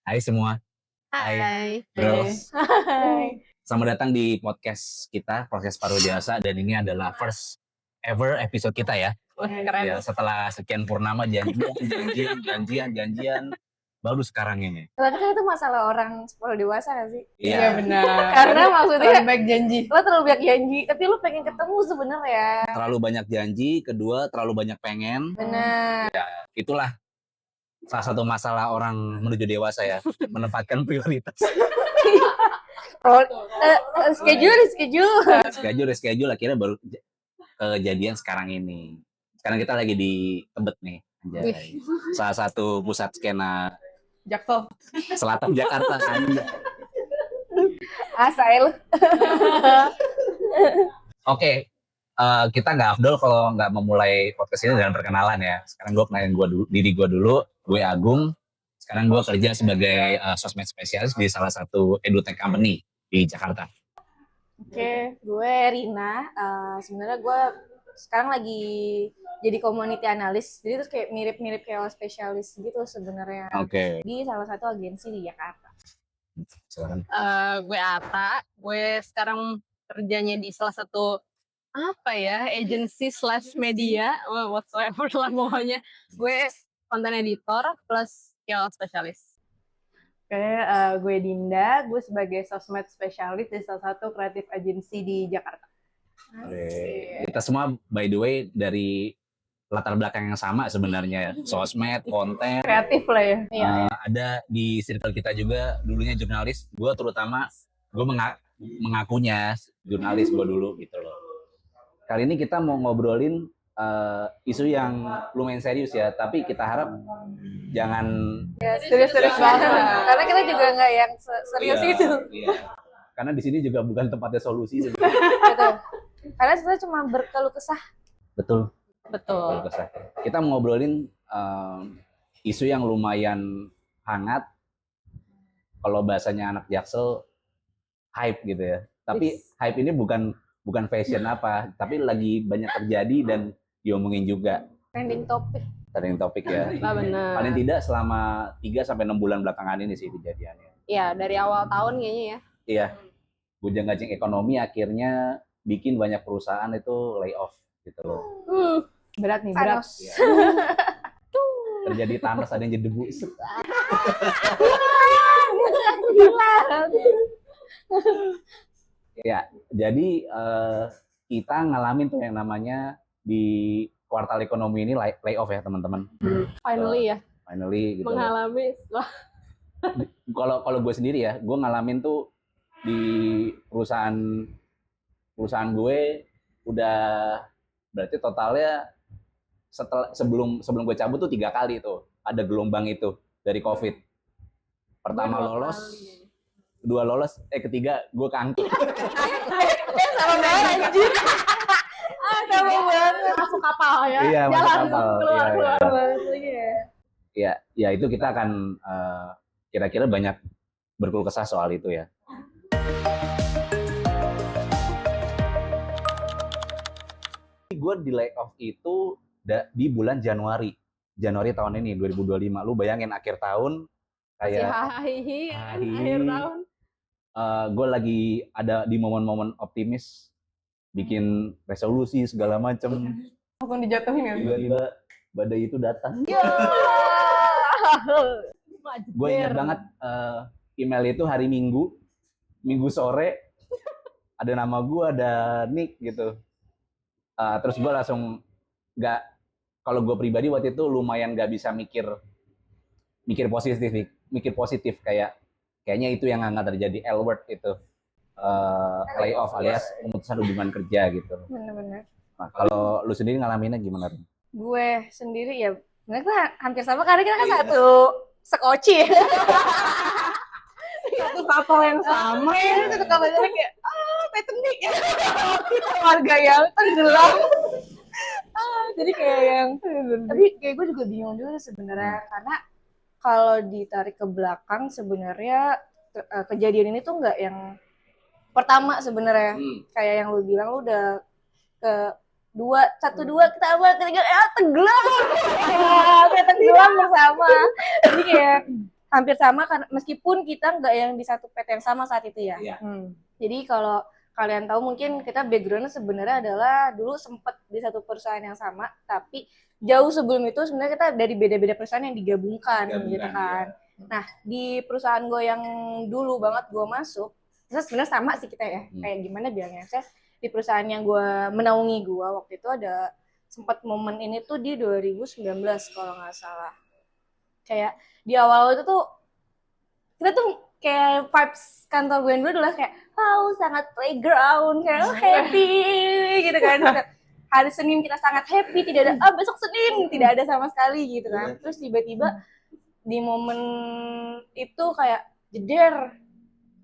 Hai semua. Hai. Bro. Hai. Selamat datang di podcast kita, Proses Paruh Dewasa, dan ini adalah first ever episode kita ya. Wah, keren. Ya, setelah sekian purnama janjian, baru sekarang ini. Tapi kan itu masalah orang 10 dewasa gak sih? Iya benar. Karena maksudnya terlalu baik janji. lo terlalu banyak janji, tapi lo pengen ketemu sebenarnya. Terlalu banyak janji, kedua terlalu banyak pengen. Benar. Itulah salah satu masalah orang menuju dewasa ya, menempatkan prioritas. Schedule akhirnya baru kejadian sekarang ini. Sekarang kita lagi di Tebet nih, anjay. Salah satu pusat skena Jaksel. Selatan Jakarta kan. Asail. Oke, kita nggak afdol kalau nggak memulai podcast ini dengan perkenalan ya. Sekarang gue kenalin diri gue dulu, gue Agung. Sekarang gue kerja sebagai sosmed spesialis di salah satu edutech company di Jakarta. Oke, gue Rina. Sebenarnya gue sekarang lagi jadi community analyst. Jadi terus kayak mirip-mirip kayak spesialis gitu sebenarnya. Oke. Di salah satu agensi di Jakarta. Silakan. Gue Ata. Gue sekarang kerjanya di salah satu agency/media, whatsoever lah pokoknya. Gue content editor plus KOL spesialis. Oke, gue Dinda, gue sebagai sosmed spesialis di salah satu kreatif agency di Jakarta. Kita semua by the way dari latar belakang yang sama sebenarnya, sosmed, konten. Kreatif lah ya. Ada di circle kita juga dulunya jurnalis. Gue terutama mengakunya jurnalis gue dulu gitu loh. Kali ini kita mau ngobrolin isu yang lumayan serius ya, tapi kita harap jangan Serius-serius banget. Karena kita juga nggak yang serius itu. Iya. Karena di sini juga bukan tempatnya solusi sebenarnya. Betul. Karena kita cuma berkeluh kesah. Betul. Betul. Kita mau ngobrolin isu yang lumayan hangat. Kalau bahasanya anak Jaksel, hype gitu ya. Tapi hype ini bukan fashion apa, tapi lagi banyak terjadi dan diomongin juga. Trending topik Ya. Benar. Paling tidak selama 3-6 bulan belakangan ini sih kejadiannya. Iya, dari awal tahun kayaknya ya. Iya. Gonjang-ganjing ekonomi akhirnya bikin banyak perusahaan itu layoff gitu loh. Berat nih, berat. Ya. Terjadi Thanos, ada yang jadi debu. Ya, jadi kita ngalamin tuh yang namanya di kuartal ekonomi ini layoff ya teman-teman. Finally ya. Finally gitu. Mengalami. Kalau gue sendiri ya, gue ngalamin tuh di perusahaan gue udah berarti totalnya sebelum gue cabut tuh 3 kali tuh ada gelombang itu dari COVID. Pertama lolos, kedua lolos, ketiga gue keangkut. sama banget anjir. Sama banget. Masuk kapal ya. Iya, masuk Jalan kapal. keluar banget lagi ya. Ya itu kita akan kira-kira banyak berkeluh kesah soal itu ya. Gue di layoff itu di bulan Januari tahun ini 2025. Lu bayangin akhir tahun kayak akhir tahun. Gue lagi ada di momen-momen optimis, bikin resolusi segala macem. Langsung dijatuhin ya. Tiba-tiba badai itu datang. Gue ingat banget email itu hari Minggu sore, ada nama gue, ada Nick gitu. Terus gue langsung kalau gue pribadi waktu itu lumayan gak bisa mikir positif kayaknya itu yang akan terjadi, L word itu, layoff alias pemutusan hubungan kerja gitu. Bener-bener. Nah, kalau lu sendiri ngalaminnya gimana? Gue sendiri ya, sebenarnya hampir sama karena kita kan satu sekoci. Satu kapal yang sama ya. Satu kapalnya kayak Titanic. Warga yang tenggelam. Jadi kayak yang, tapi kayak gue juga bingung juga sebenarnya karena kalau ditarik ke belakang sebenarnya kejadian ini tuh nggak yang pertama sebenarnya. Kayak yang lu bilang lu udah ke 1-2 kita awal ketiga tenggelam. Kayak tenggelam bersama. Jadi kayak hampir sama karena meskipun kita nggak yang di satu PT yang sama saat itu ya. Iya. Jadi kalau kalian tahu mungkin kita backgroundnya sebenarnya adalah dulu sempat di satu perusahaan yang sama, tapi jauh sebelum itu sebenarnya kita dari beda-beda perusahaan yang digabungkan gitu kan. Nah di perusahaan gue yang dulu banget gue masuk, kita sebenarnya sama sih kita ya, kayak gimana bilangnya, saya di perusahaan yang gue menaungi gue waktu itu ada sempat momen ini tuh di 2019 kalau nggak salah. Kayak di awal itu tuh kita tuh kayak vibes kantor gue dulu adalah kayak sangat playground, kayak happy gitu kan. Hari Senin kita sangat happy, tidak ada besok Senin tidak ada sama sekali gitu kan. Terus tiba-tiba di momen itu kayak jeder,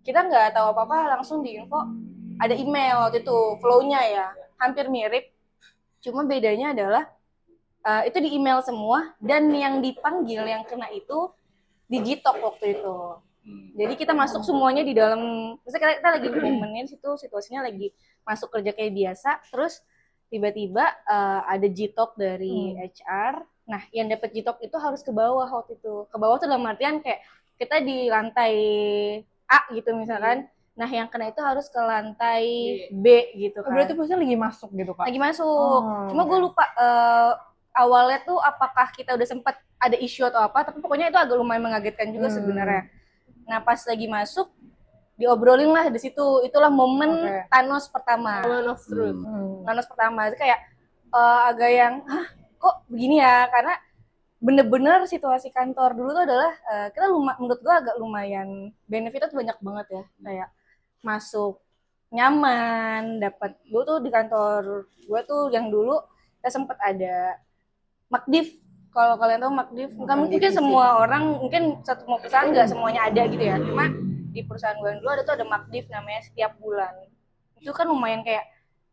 kita nggak tahu apa-apa langsung diinfo ada email waktu itu, flow-nya ya hampir mirip, cuma bedanya adalah itu di email semua dan yang dipanggil yang kena itu di Gtalk waktu itu. Jadi kita masuk semuanya di dalam, misalnya kita lagi momennya di situ, situasinya lagi masuk kerja kayak biasa, terus tiba-tiba ada Gtalk dari HR. Nah, yang dapat Gtalk itu harus ke bawah waktu itu. Ke bawah tuh dalam artian kayak kita di lantai A gitu misalkan. Nah, yang kena itu harus ke lantai B gitu kan. Berarti posisinya lagi masuk gitu, Kak? Lagi masuk. Cuma gue lupa awalnya tuh apakah kita udah sempat ada isu atau apa, tapi pokoknya itu agak lumayan mengagetkan juga sebenarnya. Nah, pas lagi masuk diobrolin lah di situ. Itulah momen Thanos pertama. Thanos pertama itu kayak agak yang kok begini ya, karena bener-bener situasi kantor dulu tuh adalah kita menurut gue agak lumayan benefitnya tuh banyak banget ya, kayak masuk nyaman, dapat gue tuh di kantor gue tuh yang dulu kita sempat ada McDiv. Kalau kalian tahu McDiv, mungkin semua orang mungkin satu perusahaan nggak semuanya ada gitu ya, cuma di perusahaan gue dulu ada tuh ada McDiv namanya setiap bulan. Itu kan lumayan kayak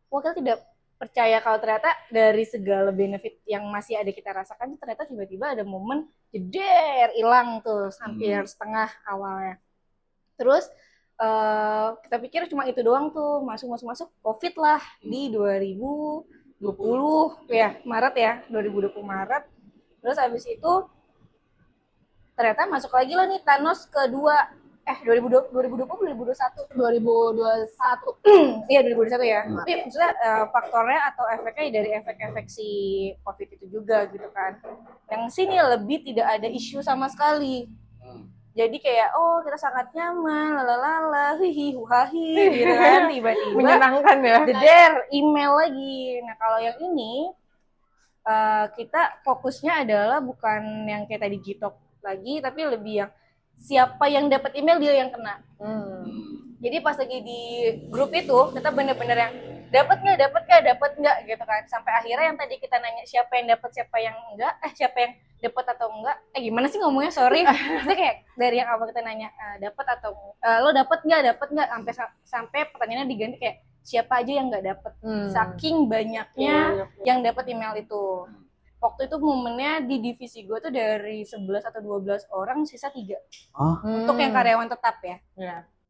kita tidak percaya kalau ternyata dari segala benefit yang masih ada kita rasakan, ternyata tiba-tiba ada momen jeder hilang tuh hampir setengah awalnya. Terus kita pikir cuma itu doang tuh, masuk COVID lah di 2020 ya, Maret ya, 2020 Maret. Terus habis itu ternyata masuk lagi lah nih Thanos kedua, 2020 2021 iya 2021 ya. Tapi maksudnya faktornya atau efeknya dari efek-efek si COVID itu juga gitu kan. Yang sini lebih tidak ada isu sama sekali. Jadi kayak kita sangat nyaman, lalala, hihi, huhahi, gitu kan, tiba-tiba menyenangkan ya. jeder email lagi. Nah kalau yang ini kita fokusnya adalah bukan yang kayak tadi Gtalk lagi, tapi lebih yang siapa yang dapat email dia yang kena. Jadi pas lagi di grup itu kita bener-bener yang dapat nggak gitu kan, sampai akhirnya yang tadi kita nanya siapa yang dapat siapa yang enggak, siapa yang dapat atau enggak, gimana sih ngomongnya, sorry. Itu kayak dari yang awal kita nanya dapat atau lo dapat nggak sampai pertanyaannya diganti kayak siapa aja yang nggak dapat, saking banyaknya yang dapat email itu. Waktu itu momennya di divisi gue tuh dari 11 atau 12 orang sisa 3 untuk yang karyawan tetap ya.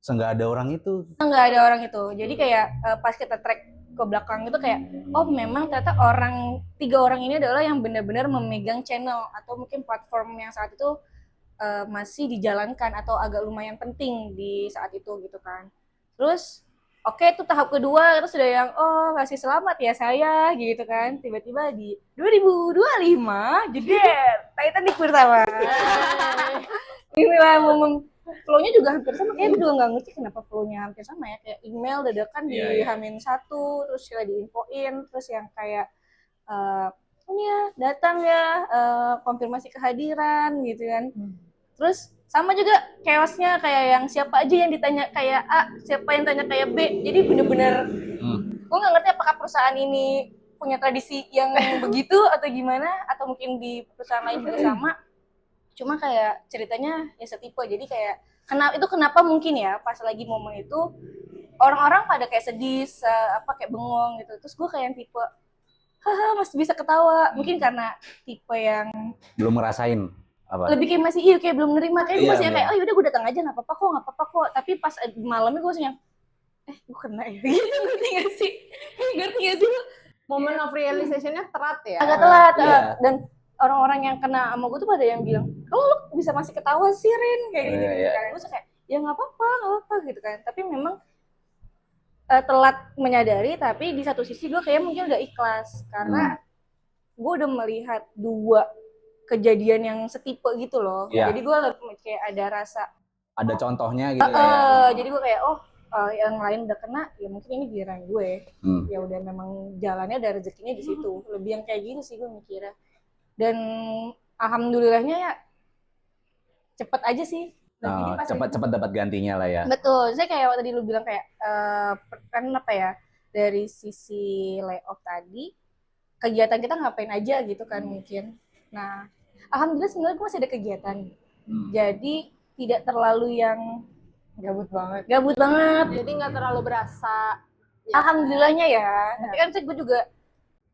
Nggak ada orang itu. Nggak ada orang itu. Jadi kayak pas kita track ke belakang itu kayak memang ternyata 3 orang ini adalah yang benar-benar memegang channel atau mungkin platform yang saat itu masih dijalankan atau agak lumayan penting di saat itu gitu kan. Terus itu tahap kedua, terus udah yang kasih selamat ya saya gitu kan. Tiba-tiba di 2025 jeder Titanic bersama. Inilah momen flow-nya juga hampir sama, kayak gue juga nggak ngerti kenapa flow-nya hampir sama ya, kayak email dadakan di H-1, terus kita diinfoin, terus yang kayak ini ya datang ya, konfirmasi kehadiran gitu kan. Terus sama juga chaos-nya, kayak yang siapa aja yang ditanya kayak A, siapa yang tanya kayak B, jadi bener-bener gue nggak ngerti apakah perusahaan ini punya tradisi yang begitu atau gimana, atau mungkin di perusahaan lain juga sama. Cuma kayak ceritanya ya setipe, jadi kayak kenapa mungkin ya pas lagi momen itu orang-orang pada kayak sedih, kayak bengong gitu, terus gue kayak yang tipe masih bisa ketawa, mungkin karena tipe yang belum ngerasain apa, lebih kayak masih kayak belum nerima, kayak gue masih kayak yaudah gue datang aja nggak apa-apa kok, tapi pas malamnya gue masih yang gue kena ya gitu. ngerti gak sih lu? Moment of realization-nya telat ya. Agak telat dan orang-orang yang kena sama gue tuh pada yang bilang, kalau lu bisa masih ketawa sih Rin kayak gitu Iya. kan. Gue tuh kayak ya nggak apa-apa gitu kan. Tapi memang telat menyadari, tapi di satu sisi gue kayak mungkin udah ikhlas karena gue udah melihat 2 kejadian yang setipe gitu loh. Iya. Jadi gue kayak ada rasa Ada contohnya gitu ya. jadi gue kayak yang lain udah kena, ya mungkin ini giliran gue. Ya udah memang jalannya ada rezekinya di situ. Lebih yang kayak gitu sih gue mikirnya. Dan alhamdulillahnya ya cepet aja sih. Cepat dapat gantinya lah ya. Betul. Saya kayak tadi lu bilang kayak kan apa ya, dari sisi layoff tadi, kegiatan kita ngapain aja gitu kan mungkin. Nah, alhamdulillah sebenarnya gue masih ada kegiatan. Jadi tidak terlalu yang Gabut banget. Jadi nggak terlalu berasa. Alhamdulillahnya ya. Tapi kan gue juga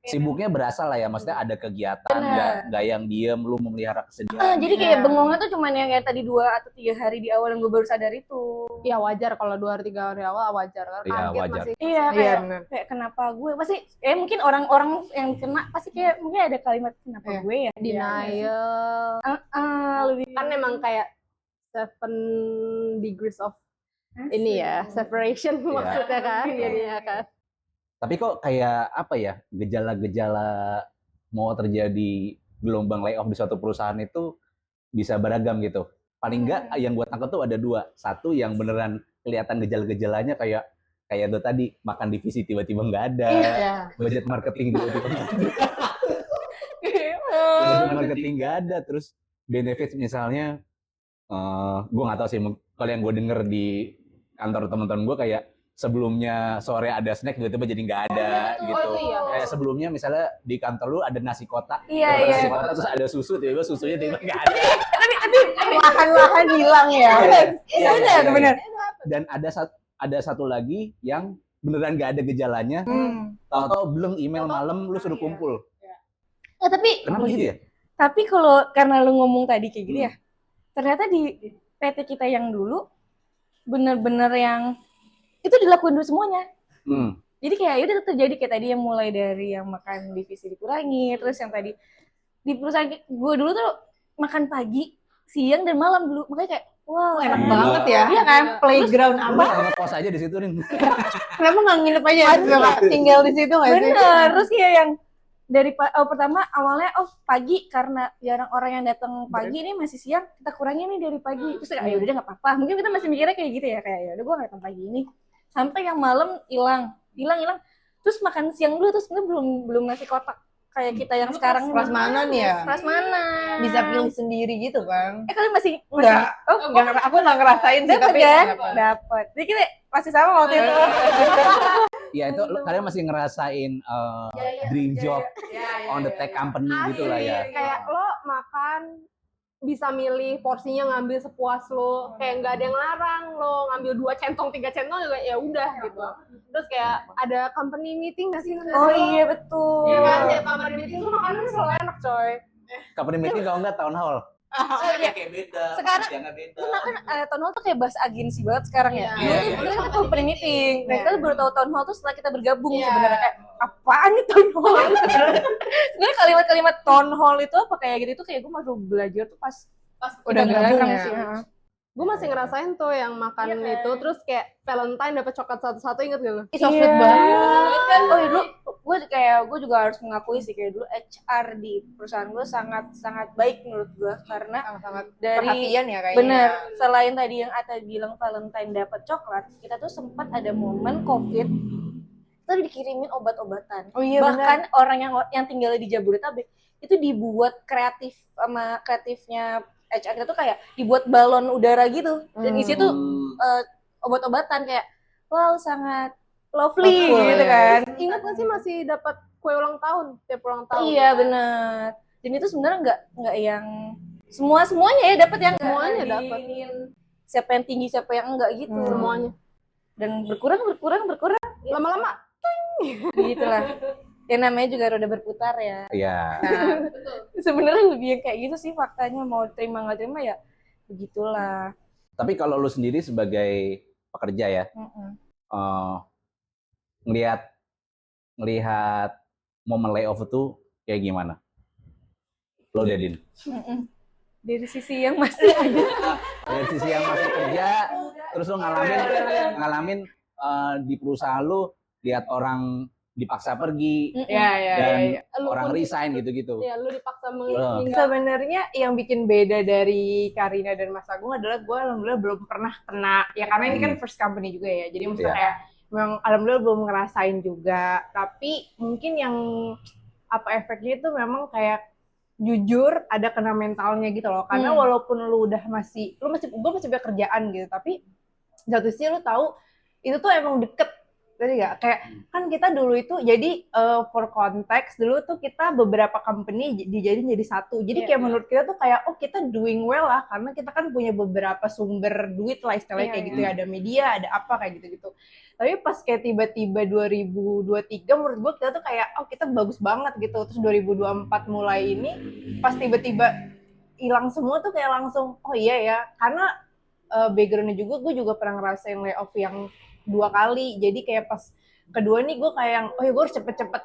Sibuknya berasa lah ya, maksudnya ada kegiatan, nggak yang diem lu memelihara kesedihan. jadi kayak bengongnya tuh cuman yang kayak tadi 2 atau 3 hari di awal yang gue baru sadar itu. Ya wajar kalau 2 hari 3 hari awal wajar kan. Iya, Kaget wajar. masih. Iya, Iya, benar. kayak kenapa gue pasti mungkin orang-orang yang kena pasti kayak mungkin ada kalimat kenapa gue ya. Denial. Lebih Kan emang kayak 7 degrees of ini ya, separation maksudnya kan. Jadinya kan. Tapi kok kayak apa ya, gejala-gejala mau terjadi gelombang layoff di suatu perusahaan itu bisa beragam gitu. Paling enggak yang gue tangkap tuh ada 2. Satu yang beneran kelihatan gejala-gejalanya kayak itu tadi, makan divisi tiba-tiba nggak ada, budget marketing tiba-tiba nggak ada, budget marketing nggak ada, terus benefits misalnya, gue nggak tahu sih, kalau yang gue denger di kantor teman-teman gue kayak sebelumnya sore ada snack tiba-tiba jadi nggak ada gitu. Kayak sebelumnya misalnya di kantor lu ada nasi kotak, nasi kotak terus ada susu tiba-tiba susunya tiba-tiba nggak ada. Lahan-lahan hilang ya. benar. Dan ada satu lagi yang beneran nggak ada gejalanya, tahu-tahu belum email malam lu suruh kumpul. Tapi Kenapa gitu ya? Tapi kalau karena lu ngomong tadi kayak gitu ya, ternyata di PT kita yang dulu bener-bener yang itu dilakuin dulu semuanya. Jadi kayak itu terjadi kayak tadi yang mulai dari yang makan divisi dikurangi, terus yang tadi di perusahaan gue dulu tuh makan pagi, siang dan malam dulu, makanya kayak wow enak banget ya. Iya kan? Playground Apa? Ngekos aja di situ Rin. Kenapa nggak nginep aja? Tinggal di situ nggak sih? Bener. Terus kayak yang dari pertama awalnya pagi karena jarang orang yang datang pagi, ini masih siang kita kurangin nih dari pagi. Terus kayak udah nggak apa-apa. Mungkin kita masih mikirnya kayak gitu ya, kayak ya udah gue nggak datang pagi ini. Sampai yang malam hilang. Terus makan siang dulu, terus sebenarnya belum nasi kotak kayak kita yang sekarang. Prasmanan ya? Prasmanan. Bisa pilih sendiri gitu kan? Kalian masih Enggak. Aku nggak ngerasain sih, tapi dapat. Jadi kita masih sama waktu itu. Ya itu kalian masih ngerasain dream job on the tech company gitu lah ya. Kayak lo makan bisa milih porsinya, ngambil sepuas lo, kayak nggak ada yang larang lo ngambil 2 centong 3 centong juga ya udah gitu. Terus kayak ada company meeting nggak sih? Iya betul. Iya kan, kayak company meeting tuh makanannya selalu enak coy. Company meeting kalau nggak town hall. Kayak beda. Sekarang kan town hall tuh kayak bahasa agensi banget sekarang ya. Dulu kita company meeting. Nah kita baru tahu town hall tuh setelah kita bergabung sebenarnya, kayak apaan nih town hall? Sebenarnya kalimat-kalimat town hall itu apa kayak gitu tuh kayak gue masih belajar tuh pas udah gabung ya. sih. Gue masih ngerasain tuh yang makan itu, terus kayak Valentine dapat coklat satu-satu, inget gak lo? So sweet banget. Dulu gue juga harus mengakui sih kayak dulu HR di perusahaan gue sangat baik menurut gue, karena Sangat dari perhatian ya kayaknya. bener, selain tadi yang Ata bilang Valentine dapat coklat, kita tuh sempat ada momen COVID kita dikirimin obat-obatan. Oh iya, bahkan orang yang tinggal di Jabodetabek itu dibuat kreatif sama kreatifnya HR kita tuh kayak dibuat balon udara gitu, dan isi tuh obat-obatan kayak wow sangat lovely gitu kan. Ingat gak sih masih dapat kue ulang tahun tiap ulang tahun? Iya benar. Dan itu sebenarnya nggak yang semuanya ya dapat, yang semuanya dapat. Siapa yang tinggi siapa yang enggak gitu. Semuanya. Dan berkurang. Lama-lama Gitu lah. Ya namanya juga roda berputar ya. Iya. Nah, sebenarnya lebih yang kayak gitu sih faktanya, mau terima nggak terima ya begitulah. Tapi kalau lu sendiri sebagai pekerja ya, ngelihat momen layoff itu kayak gimana? Lo Dedin. Dari sisi yang masih ada. Dari sisi yang masih kerja, terus lo ngalamin di perusahaan lo lihat orang dipaksa pergi dan Lu orang pun- resign gitu-gitu. Ya, lu dipaksa Betul. meninggal. Sebenarnya yang bikin beda dari Karina dan Mas Agung adalah gue alhamdulillah belum pernah kena, ya karena ini kan first company juga ya, jadi maksudnya Iya. kayak memang alhamdulillah belum ngerasain juga, tapi mungkin yang apa efeknya itu memang kayak jujur ada kena mentalnya gitu loh, karena walaupun lu masih gue masih punya kerjaan gitu, tapi di satu sisi lu tahu itu tuh emang deket. Jadi nggak kayak kan kita dulu itu jadi for konteks dulu tuh kita beberapa company dijadiin jadi satu. Jadi kayak menurut kita tuh kayak oh kita doing well lah karena kita kan punya beberapa sumber duit lah istilahnya kayak gitu ya, ada media, ada apa kayak gitu-gitu. Tapi pas kayak tiba-tiba 2023 menurut gue kita tuh kayak oh kita bagus banget gitu. Terus 2024 mulai ini pas tiba-tiba hilang semua tuh kayak langsung oh iya ya, karena backgroundnya juga gue juga pernah ngerasain layoff yang 2 kali, jadi kayak pas kedua nih gue kayak yang oh ya gue harus cepet-cepet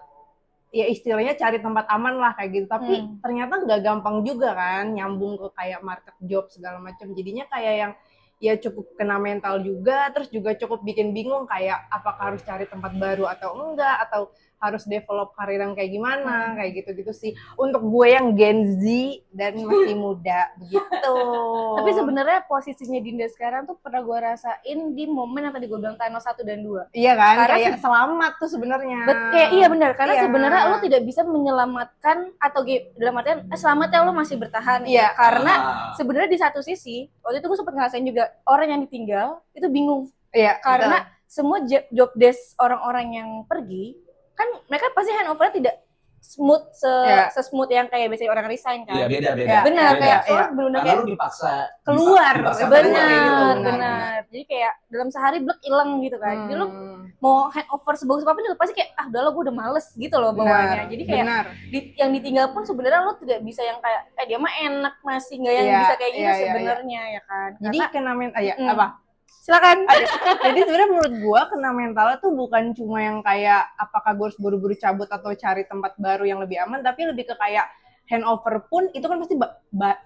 ya istilahnya cari tempat aman lah kayak gitu, tapi ternyata nggak gampang juga kan nyambung ke kayak market job segala macam, jadinya kayak yang ya cukup kena mental juga, terus juga cukup bikin bingung kayak apakah harus cari tempat baru atau enggak, atau harus develop karir yang kayak gimana, kayak gitu-gitu sih untuk gue yang Gen Z dan masih muda begitu. Tapi sebenarnya posisinya Dinda sekarang tuh pernah gue rasain di momen yang tadi gue bilang Thanos 1 dan 2. Iya kan, Karena kayak selamat tuh sebenarnya. Kayak iya benar, karena Iya. sebenarnya lo tidak bisa menyelamatkan atau dalam artian selamat ya lo masih bertahan. Iya. Karena sebenarnya di satu sisi waktu itu gue sempat ngerasain juga orang yang ditinggal itu bingung Iya, karena semua job desk orang-orang yang pergi kan mereka pasti handover tidak smooth se-smooth yang kayak biasanya orang resign kan. Iya, beda. Benar Beda. kayak Iya. lo benar Karena kayak lu dipaksa keluar. dipaksa benar, keluar. benar. Jadi kayak dalam sehari blek hilang gitu kan. Jadi lo mau handover sebagus apapun juga pasti kayak udah lo gue udah males gitu loh bawaannya. Jadi kayak yang ditinggal pun sebenarnya lo tidak bisa yang kayak dia mah enak masih nggak yang bisa kayak gitu sebenarnya ya kan. Jadi kena mental apa? Silakan. Jadi sebenarnya menurut gua kena mentalnya tuh bukan cuma yang kayak apakah gue harus buru-buru cabut atau cari tempat baru yang lebih aman, tapi lebih ke kayak handover pun itu kan pasti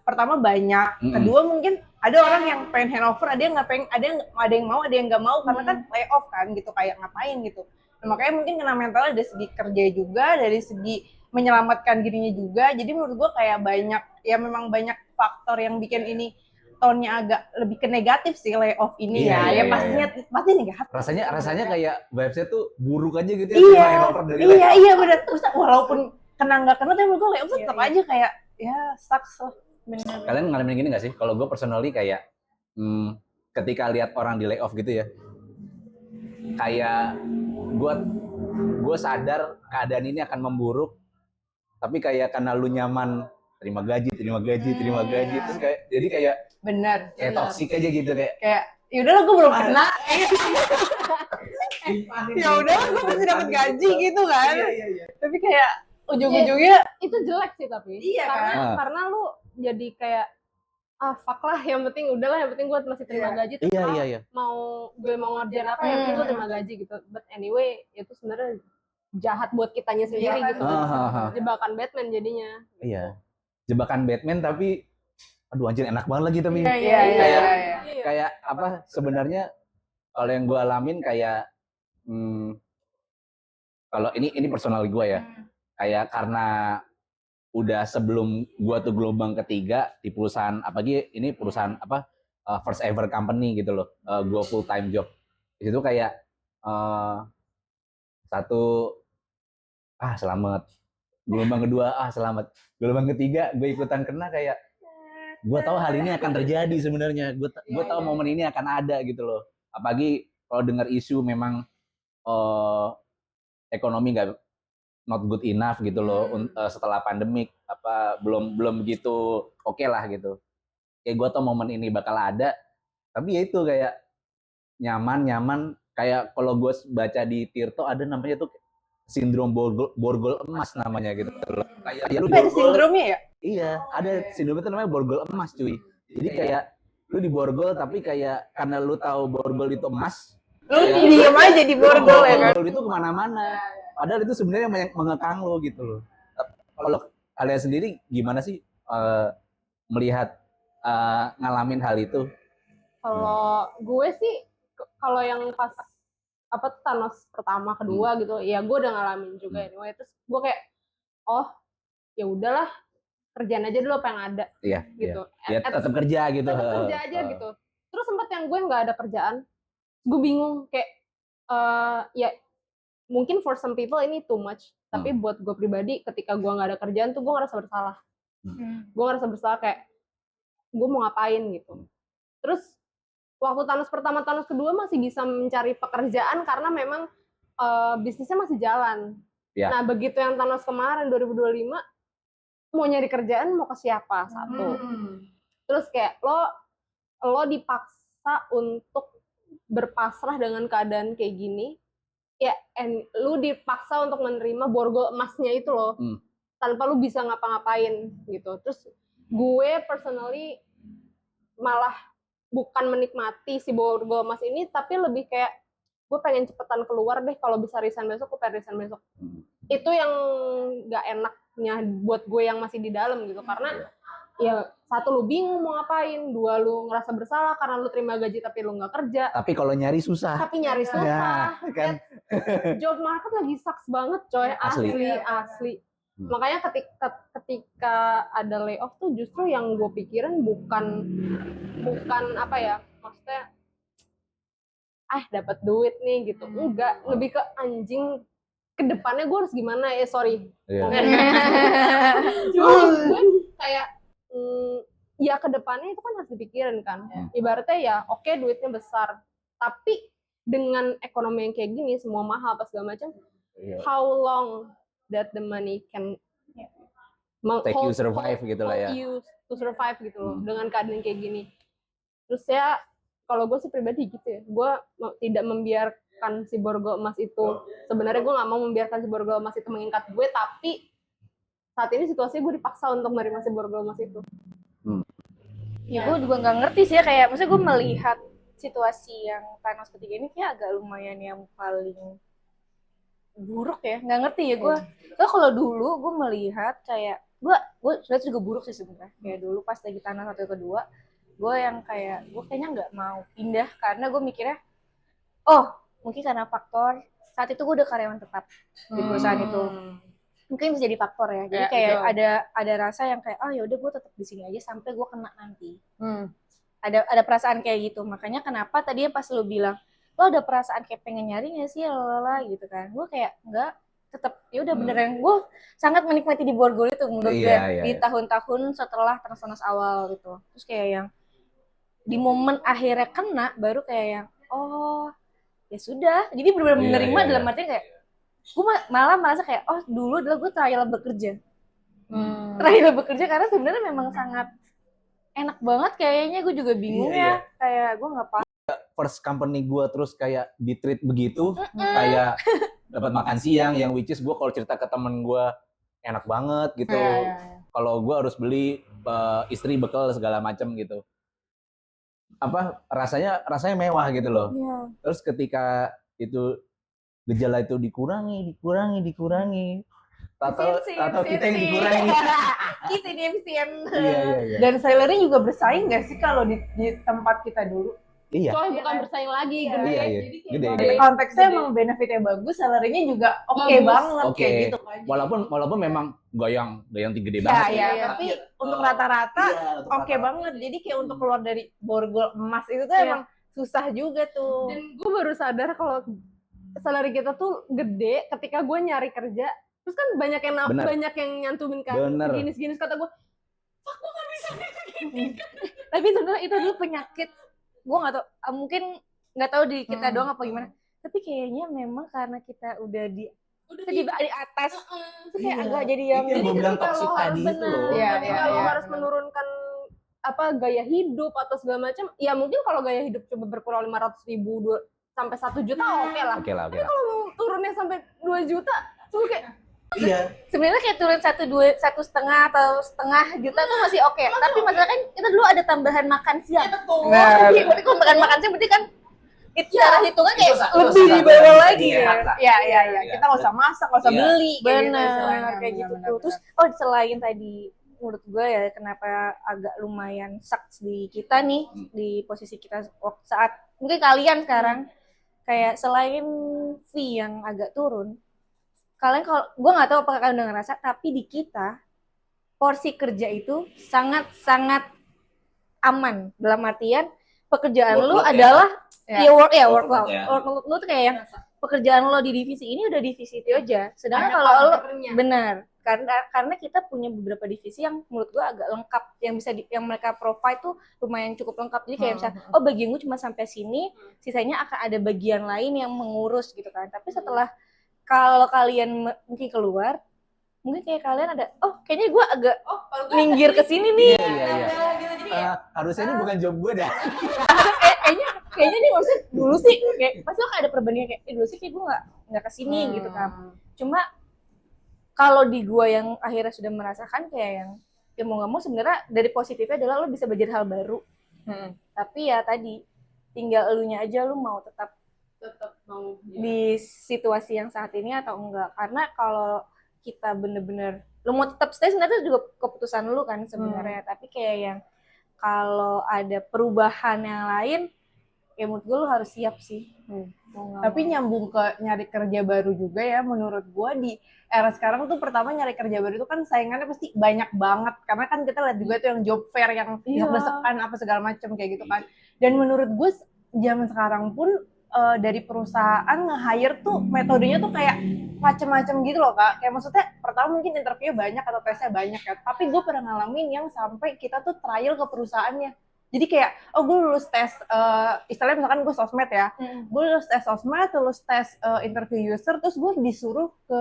pertama banyak, kedua mungkin ada orang yang pengen handover, ada yang nggak pengen, ada yang mau, ada yang nggak mau karena kan layoff kan gitu, kayak ngapain gitu. Nah, makanya mungkin kena mentalnya dari segi kerja juga, dari segi menyelamatkan dirinya juga. Jadi menurut gua kayak banyak ya, memang banyak faktor yang bikin ini tone-nya agak lebih ke negatif sih layoff ini Iya, pastinya pasti negatif. Rasanya kayak vibes-nya tuh buruk aja gitu ya. Iya, handover dari iya benar. Maksudnya walaupun kena nggak kena, tapi menurut gue layoff tetap aja kayak ya sucks lah. Benar. Kalian ngalamin gini gak sih? Kalau gue personally kayak ketika lihat orang di layoff gitu ya, kayak gue sadar keadaan ini akan memburuk, tapi kayak karena lu nyaman terima gaji terus kayak jadi kayak Benar. kayak toksik aja gitu Kayak yaudahlah gue belum kena. Ya udahlah gue masih dapat gaji gitu kan. Iya. Tapi kayak ujung-ujungnya Itu jelek sih tapi. Iya, karena lu jadi kayak fuck lah, yang penting udahlah, yang penting gue masih terima gaji. Terus Iya. mau ngerjain apa yang penting gue terima gaji gitu. But anyway, itu sebenarnya jahat buat kitanya sendiri gitu. Jebakan Batman jadinya. Iya. Jebakan Batman tapi aduh anjir enak banget lagi tapi Iya. kayak apa sebenarnya kalau yang gue alamin kayak kalau ini personal gue ya, kayak karena udah sebelum gue tuh gelombang ketiga di perusahaan apalagi ini perusahaan apa first ever company gitu loh, gue full time job di situ kayak satu selamat, gelombang kedua selamat, gelombang ketiga gue ikutan kena, kayak gue tahu hal ini akan terjadi sebenarnya, gue tahu momen ini akan ada gitu loh, apalagi kalau dengar isu memang ekonomi nggak not good enough gitu loh setelah pandemik, apa belum begitu oke lah gitu, kayak gue tahu momen ini bakal ada, tapi ya itu kayak nyaman kayak kalau gue baca di Tirto ada namanya tuh sindrom borgol emas namanya gitu loh. Kayak lu ada sindromnya ya? Iya, ada sindrom itu namanya borgol emas cuy. Jadi kayak lu di borgol tapi kayak karena lu tahu borgol itu emas, lu diem aja di borgol ya kan? Borgol itu kemana-mana. Padahal itu sebenarnya mengekang lu gitu loh. Kalau kalian sendiri gimana sih melihat ngalamin hal itu? Kalau gue sih kalau yang pas apa tuh Thanos pertama kedua gitu ya gue udah ngalamin juga anyway. Terus gue kayak oh ya udahlah kerjaan aja dulu apa yang ada Iya, gitu. iya. Ya tetap kerja gitu. Tetap kerja aja gitu. Terus sempat yang gue nggak ada kerjaan, gue bingung kayak ya mungkin for some people ini too much, tapi buat gue pribadi ketika gue nggak ada kerjaan tuh gue ngerasa bersalah. Gue ngerasa bersalah kayak gue mau ngapain gitu. Terus waktu Thanos pertama, Thanos kedua masih bisa mencari pekerjaan karena memang bisnisnya masih jalan. Ya. Nah begitu yang Thanos kemarin 2025 mau nyari kerjaan mau ke siapa satu. Terus kayak lo dipaksa untuk berpasrah dengan keadaan kayak gini. Ya, lu dipaksa untuk menerima borgol emasnya itu loh. Tanpa lu bisa ngapa-ngapain gitu. Terus gue personally malah bukan menikmati si borgol emas ini, tapi lebih kayak gue pengen cepetan keluar deh, kalau bisa resign besok, gue pengen resign besok. Itu yang gak enaknya buat gue yang masih di dalam gitu, karena ya satu lu bingung mau ngapain, dua lu ngerasa bersalah karena lu terima gaji tapi lu nggak kerja. Tapi kalau nyari susah. Tapi nyari susah. Ya, kan? Job market lagi sucks banget coy, asli. Makanya ketika ada layoff tuh justru yang gue pikirin bukan apa ya, maksudnya dapat duit nih gitu. Enggak, lebih ke anjing kedepannya gue harus gimana ya, sorry. Cuma gue kayak ya kedepannya itu kan harus dipikirin kan. Ibaratnya ya oke, duitnya besar, tapi dengan ekonomi yang kayak gini semua mahal apa segala macam, how long that the money can take you survive gitu lah ya. You to survive gitu loh dengan keadaan kayak gini. Terus ya kalau gue sih pribadi gitu ya, gue tidak membiarkan si borgol emas itu, sebenarnya gue nggak mau membiarkan si borgol emas itu mengikat gue, tapi saat ini situasinya gue dipaksa untuk menerima si borgol emas itu. Ya gue juga nggak ngerti sih ya, kayak maksudnya gue melihat situasi yang Thanos ketiga ini kayak agak lumayan yang paling buruk ya, nggak ngerti ya gue. So kalau dulu gue melihat kayak gue sebenarnya juga buruk sih sebenarnya. Kayak dulu pas lagi Thanos satu kedua, gue yang kayak gue kayaknya nggak mau pindah karena gue mikirnya mungkin karena faktor saat itu gue udah karyawan tetap di perusahaan itu. Mungkin bisa jadi faktor ya. Jadi kayak ada rasa yang kayak ya udah gue tetap di sini aja sampai gue kena nanti. Ada perasaan kayak gitu. Makanya kenapa tadi pas lu bilang lo ada perasaan kayak pengen nyari nggak sih lalala gitu kan? Gue kayak enggak, tetap ya udah beneran gue sangat menikmati di borgol itu menurut gue di tahun-tahun setelah Thanos awal gitu. Terus kayak yang di momen akhirnya kena baru kayak yang ya sudah. Jadi benar-benar menerima dalam artian kayak gue malah merasa kayak dulu adalah gue trial bekerja. Trial bekerja karena sebenarnya memang sangat enak banget kayaknya. Gue juga bingung kayak gue nggak paham. First company gue terus kayak di treat begitu, kayak dapat makan siang yang which is gue kalau cerita ke temen gue enak banget gitu. Kalau gue harus beli istri bekal segala macam gitu. Rasanya mewah gitu loh. Terus ketika itu gejala itu dikurangi. Atau kita yang dikurangi. Kita ini efisien. Iya. Dan salary juga bersaing nggak sih kalau di tempat kita dulu? Iya. Coy bukan bersaing lagi, gede. Jadi Gede. Konteksnya emang benefitnya bagus, salary-nya juga oke banget kayak gitu kan. Walaupun memang gak yang gede banget. Iya, tapi untuk rata-rata oke banget. Jadi kayak untuk keluar dari borgol emas itu tuh emang susah juga tuh. Dan gue baru sadar kalau salary kita tuh gede ketika gue nyari kerja. Terus kan banyak yang nyantumin kan segini kata gue, aku nggak bisa gini. Tapi sebenarnya itu dulu penyakit, gue nggak tahu, mungkin nggak tahu di kita doang apa gimana. Tapi kayaknya memang karena kita udah di atas, itu kayak agak jadi yang gue bilang toksik tadi itu loh. Ketika lo harus menurunkan gaya hidup atau segala macam, ya mungkin kalau gaya hidup coba berkurang 500.000 sampai 1 juta oke lah. Tapi kalau mau turunnya sampai 2 juta, tuh kayak sebenarnya kayak turun 1,5 atau setengah juta tuh masih oke. Tapi masalah kan kita dulu ada tambahan makan siang. Berarti kalau makan siang berarti kan itu cara hitungan kayak lebih di bawah lagi ya. Iya. Kita nggak usah masak, nggak usah beli. Benar kayak gitu tuh. Terus selain tadi menurut gue ya kenapa agak lumayan sucks di kita nih di posisi kita saat mungkin kalian sekarang kayak selain fee yang agak turun, kalian kalau gue nggak tahu apakah kalian udah ngerasa, tapi di kita porsi kerja itu sangat aman dalam artian pekerjaan lu Workload ya. adalah Ya. workload. ya. Workload lu tuh kayak yang pekerjaan lo di divisi ini udah divisi itu aja. Sedangkan Ada kalau lo covernya. benar karena kita punya beberapa divisi yang menurut gua agak lengkap yang bisa yang mereka provide tuh lumayan cukup lengkap. Jadi kayak misalnya oh bagian gue cuma sampai sini, sisanya akan ada bagian lain yang mengurus gitu kan. Tapi setelah kalau kalian mungkin keluar, mungkin kayak kalian ada kayaknya gue agak minggir ke sini nih. Iya. Harusnya ini bukan job gue dah. Kayaknya nih maksudnya dulu sih kayak pasti lo kayak ada perbandingan kayak dulu sih kayak gue nggak kesini gitu kan. Cuma kalau di gue yang akhirnya sudah merasakan kayak yang ya mau nggak mau sebenarnya dari positifnya adalah lo bisa belajar hal baru. Tapi ya tadi tinggal elunya aja lo mau tetap mau di situasi yang saat ini atau enggak. Karena kalau kita bener-bener lo mau tetap stay sebenarnya juga keputusan lo kan sebenarnya. Tapi kayak yang kalau ada perubahan yang lain ya menurut gue lo harus siap sih. Tapi nyambung ke nyari kerja baru juga ya, menurut gue di era sekarang tuh pertama nyari kerja baru itu kan saingannya pasti banyak banget, karena kan kita lihat juga tuh yang job fair yang desak-desakan apa segala macam kayak gitu kan. Dan menurut gue zaman sekarang pun dari perusahaan nge-hire tuh metodenya tuh kayak macem-macem gitu loh Kak. Kayak maksudnya pertama mungkin interview banyak atau tesnya banyak ya, tapi gue pernah ngalamin yang sampai kita tuh trial ke perusahaannya. Jadi kayak, gue lulus tes, istilahnya misalkan gue sosmed ya, gue lulus tes sosmed, lulus tes interview user, terus gue disuruh ke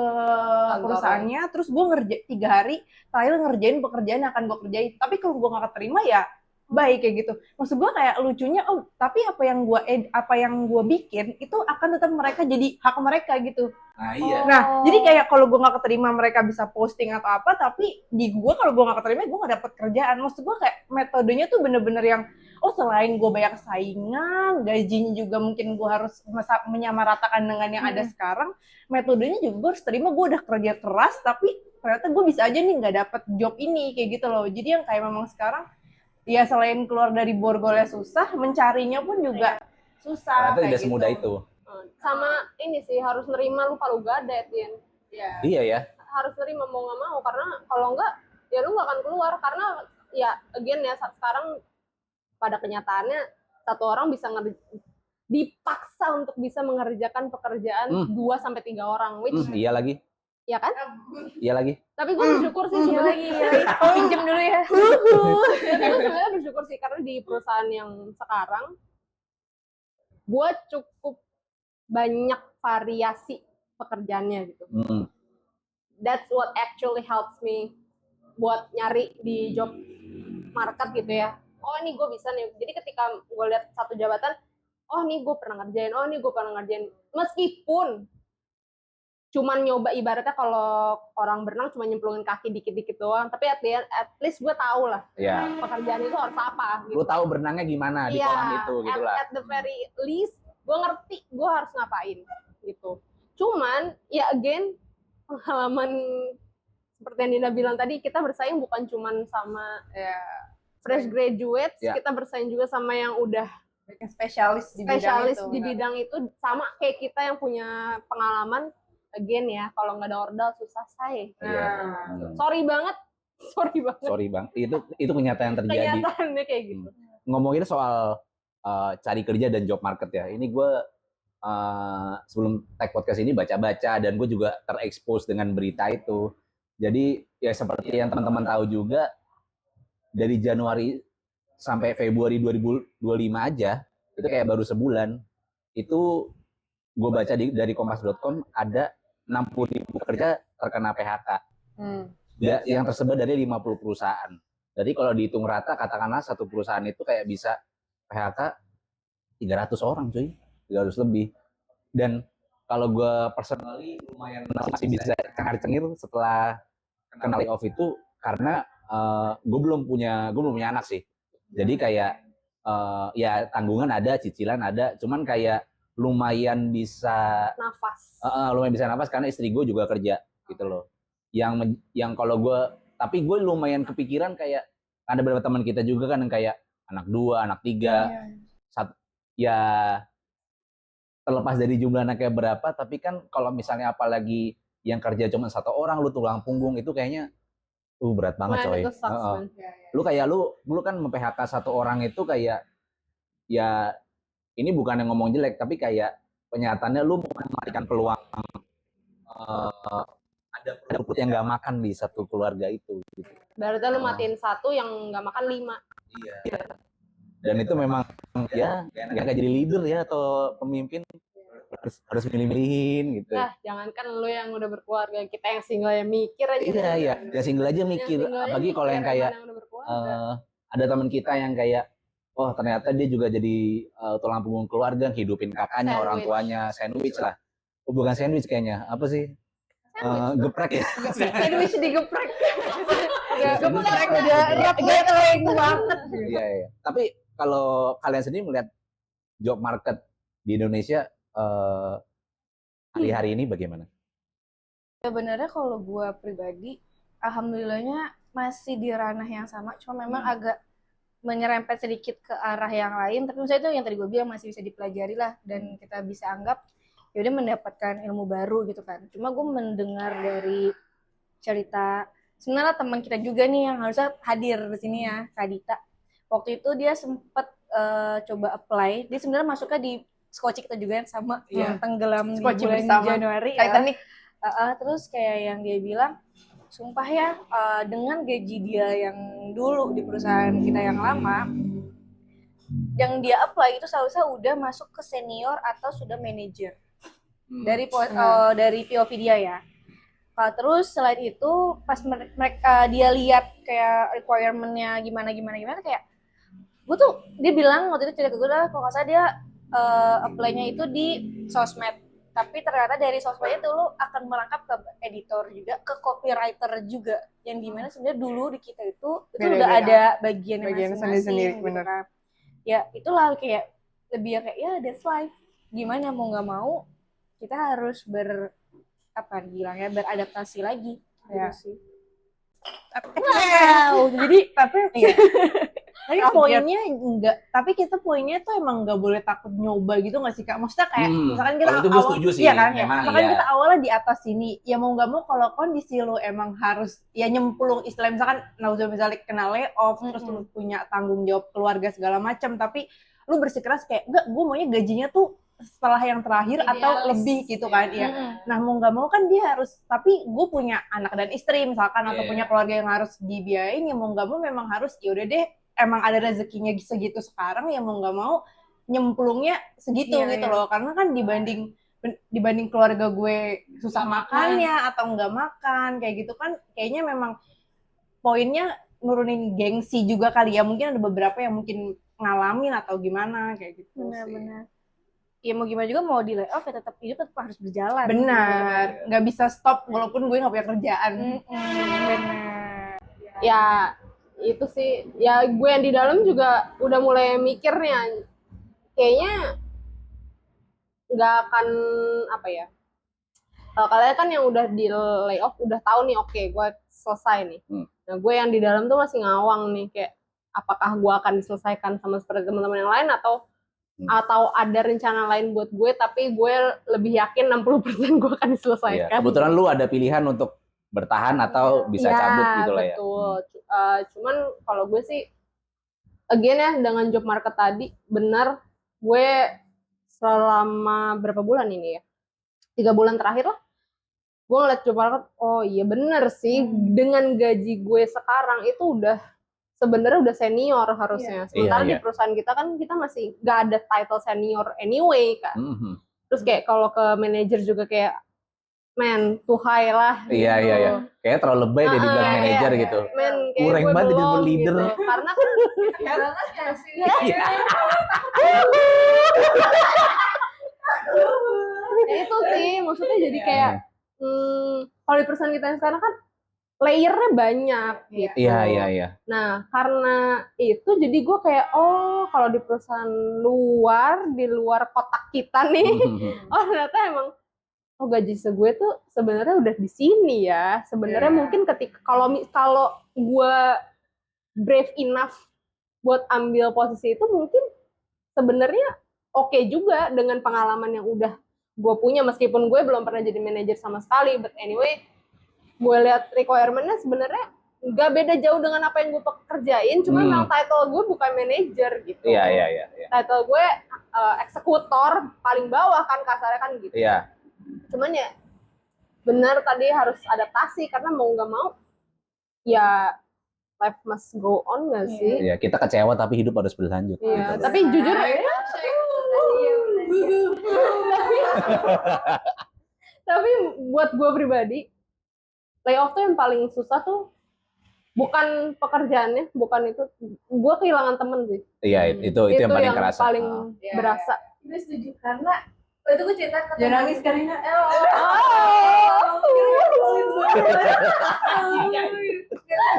perusahaannya, terus gue 3 hari trial ngerjain pekerjaan yang akan gue kerjain. Tapi kalau gue gak keterima ya baik kayak gitu. Maksud gue kayak lucunya, tapi apa yang gue bikin itu akan tetap mereka jadi hak mereka gitu. Nah iya. Nah, jadi kayak kalau gue gak keterima mereka bisa posting atau apa, tapi di gue kalau gue gak keterima gue gak dapet kerjaan. Maksud gue kayak metodenya tuh bener-bener yang selain gue banyak saingan, gajinya juga mungkin gue harus menyamaratakan dengan yang ada sekarang, metodenya juga gue harus terima gue udah kerja keras, tapi ternyata gue bisa aja nih gak dapet job ini kayak gitu loh. Jadi yang kayak memang sekarang ya selain keluar dari borgolnya susah, mencarinya pun juga susah. Ternyata tidak gitu. semudah itu. sama ini sih harus nerima lu kalau gak ada Etienne. Iya ya. Harus nerima mau nggak mau karena kalau enggak ya lu nggak akan keluar karena ya again ya sekarang pada kenyataannya satu orang bisa dipaksa untuk bisa mengerjakan pekerjaan 2-3 orang which Iya lagi. ya kan? Iya lagi. Tapi gue bersyukur sih sebenarnya. Pinjam dulu ya. Tapi gue sebenarnya bersyukur sih karena di perusahaan yang sekarang gue cukup banyak variasi pekerjaannya gitu. That's what actually helps me buat nyari di job market gitu ya. Oh ini gue bisa nih. Jadi ketika gue lihat satu jabatan, oh ini gue pernah ngerjain, meskipun cuman nyoba ibaratnya kalau orang berenang cuma nyemplungin kaki dikit-dikit doang, tapi at least gue tahu lah pekerjaan itu harus apa. Gitu. Lu tahu berenangnya gimana di kolam itu gitu lah. At the very least gue ngerti gue harus ngapain gitu. Cuman ya again pengalaman seperti yang Dina bilang tadi, kita bersaing bukan cuman sama fresh graduates, kita bersaing juga sama yang udah spesialis di bidang itu sama kayak kita yang punya pengalaman. Again ya, kalau nggak ada ordal susah say. Sorry banget. Sorry bang, itu kenyataan yang terjadi. Kenyataannya kayak gitu. Ngomongin soal cari kerja dan job market ya, ini gue sebelum tag podcast ini baca-baca dan gue juga terekspos dengan berita itu. Jadi ya seperti yang teman-teman tahu juga, dari Januari sampai Februari 2025 aja, itu kayak baru sebulan, itu gue baca dari kompas.com ada 60.000 pekerja terkena PHK. Yang tersebar dari 50 perusahaan. Jadi kalau dihitung rata, katakanlah satu perusahaan itu kayak bisa PHK 300 orang cuy, 300 lebih. Dan kalau gue personally lumayan masih bisa cengar-cengir setelah kena layoff itu, karena gue belum punya anak sih. Jadi kayak ya tanggungan ada, cicilan ada, cuman kayak lumayan bisa nafas karena istri gue juga kerja gitu loh. Yang kalau gue Tapi gue lumayan kepikiran kayak ada beberapa teman kita juga kan yang kayak anak 2, anak 3. Ya terlepas dari jumlah anaknya berapa, tapi kan kalau misalnya apalagi yang kerja cuma 1 orang, lu tulang punggung itu kayaknya berat banget coy. Itu sucks, man. Lu kayak lu kan mem-PHK 1 orang itu kayak ya ini bukan yang ngomong jelek, tapi kayak kenyataannya lu memberikan peluang ada perut yang nggak makan di satu keluarga itu. Gitu. Berarti lu matiin 1 yang nggak makan 5. Iya. Dan itu memang ya nggak jadi leader ya atau pemimpin harus milih-milihin gitu. Nah, jangankan lu yang udah berkeluarga, kita yang single yang mikir aja. Iya, yang single aja mikir. Apalagi kalau yang kayak ada teman kita yang kayak oh ternyata dia juga jadi tulang punggung keluarga, hidupin kakaknya, orang tuanya, sandwich lah. Oh, bukan sandwich kayaknya, apa sih? Geprek ya. Sandwich digeprek. Geprek udah kering banget. Iya. Tapi kalau kalian sendiri melihat job market di Indonesia hari-hari ini bagaimana? Sebenarnya kalau gue pribadi, alhamdulillahnya masih di ranah yang sama, cuma memang agak menyerempet sedikit ke arah yang lain. Tapi misalnya itu yang tadi gue bilang masih bisa dipelajari lah, dan kita bisa anggap ya udah mendapatkan ilmu baru gitu kan. Cuma gue mendengar dari cerita sebenarnya teman kita juga nih yang harusnya hadir di sini ya, Kak Dita. Waktu itu dia sempat coba apply. Dia sebenarnya masuknya di skoci kita juga yang sama, yang tenggelam di bulan Januari Titanic. Terus kayak yang dia bilang, sumpah ya, dengan gaji dia yang dulu di perusahaan kita yang lama, yang dia apply itu seharusnya udah masuk ke senior atau sudah manajer dari POV dia ya. Terus selain itu pas mereka dia lihat kayak requirement-nya gimana kayak dia bilang waktu itu cerita ke gue lah, kalau nggak salah dia apply-nya itu di sosmed, tapi ternyata dari sosmed itu lo akan merangkap ke editor juga, ke copywriter juga, yang dimana sebenarnya dulu di kita itu udah ada bagian masing-masing bener. Kan. Ya itulah kayak lebih kayak ya that's life, gimana mau nggak mau kita harus beradaptasi lagi ya. gitu sih. Tapi poinnya enggak, tapi kita poinnya tuh emang nggak boleh takut nyoba gitu nggak sih Kak? Maksudnya kayak misalkan kita itu gue setuju sih, iya kan? misalkan kita awalnya di atas sini, ya mau nggak mau kalau kondisi lo emang harus ya nyemplung, istilah misalkan misalnya kena layoff, terus lo punya tanggung jawab keluarga segala macam, tapi lo bersikeras kayak enggak, gue maunya gajinya tuh setelah yang terakhir idealis, atau lebih gitu kan ya. Nah mau nggak mau kan dia harus, tapi gue punya anak dan istri misalkan atau punya keluarga yang harus dibiayain, ya mau nggak mau memang harus ya udah deh, emang ada rezekinya segitu sekarang, ya mau nggak mau nyemplungnya segitu gitu loh, karena kan dibanding keluarga gue susah makannya atau nggak makan kayak gitu kan, kayaknya memang poinnya nurunin gengsi juga kali ya, mungkin ada beberapa yang mungkin ngalamin atau gimana kayak gitu. Benar. Ya mau gimana juga, mau di layoff ya tetap harus berjalan. Benar, nggak bisa stop walaupun gue nggak punya kerjaan. Benar. Ya itu sih, ya gue yang di dalam juga udah mulai mikirnya kayaknya nggak akan apa ya. Kalau kalian kan yang udah di layoff udah tahu nih, oke, gue selesai nih. Nah gue yang di dalam tuh masih ngawang nih, kayak apakah gue akan diselesaikan sama seperti teman-teman yang lain atau ada rencana lain buat gue, tapi gue lebih yakin 60% gue akan diselesaikan. Iya, kebetulan lu ada pilihan untuk bertahan atau bisa cabut gitu lah ya. Betul. Cuman kalau gue sih, again ya, dengan job market tadi, benar gue selama berapa bulan ini ya? 3 bulan terakhir lah, gue ngeliat job market, oh iya bener sih, dengan gaji gue sekarang itu sebenarnya udah senior harusnya. Sementara di perusahaan kita kan kita masih nggak ada title senior anyway kan. Terus kayak kalau ke manajer juga kayak man too high lah. Iya. Kayak terlalu lebay deh dibilang manajer gitu. Man, kurang banget jadi leader. Gitu. Karena kan itu sih maksudnya jadi kayak kalau di perusahaan kita yang sekarang kan layernya banyak gitu. Iya. Nah, karena itu jadi gue kayak, kalau di perusahaan di luar kotak kita nih, ternyata emang oh gaji segue tuh sebenarnya udah di sini ya. Sebenarnya mungkin ketika kalau gue brave enough buat ambil posisi itu mungkin sebenarnya oke juga dengan pengalaman yang udah gue punya, meskipun gue belum pernah jadi manajer sama sekali, but anyway gue lihat requirement-nya sebenarnya nggak beda jauh dengan apa yang gue kerjain, cuma memang title gue bukan manajer gitu. Iya. Title gue eksekutor paling bawah kan kasarnya kan gitu. Iya. Cuman ya benar tadi harus adaptasi karena mau nggak mau ya life must go on nggak sih? Iya, kita kecewa tapi hidup harus berlanjut. Iya, Gitu. tapi jujur tapi buat gue pribadi layoff tuh yang paling susah tuh bukan pekerjaannya, bukan itu, gue kehilangan temen sih. Iya, itu yang paling kerasa. Paling berasa. Gue setuju karena itu gue cerita ke Jangan nangis Karina.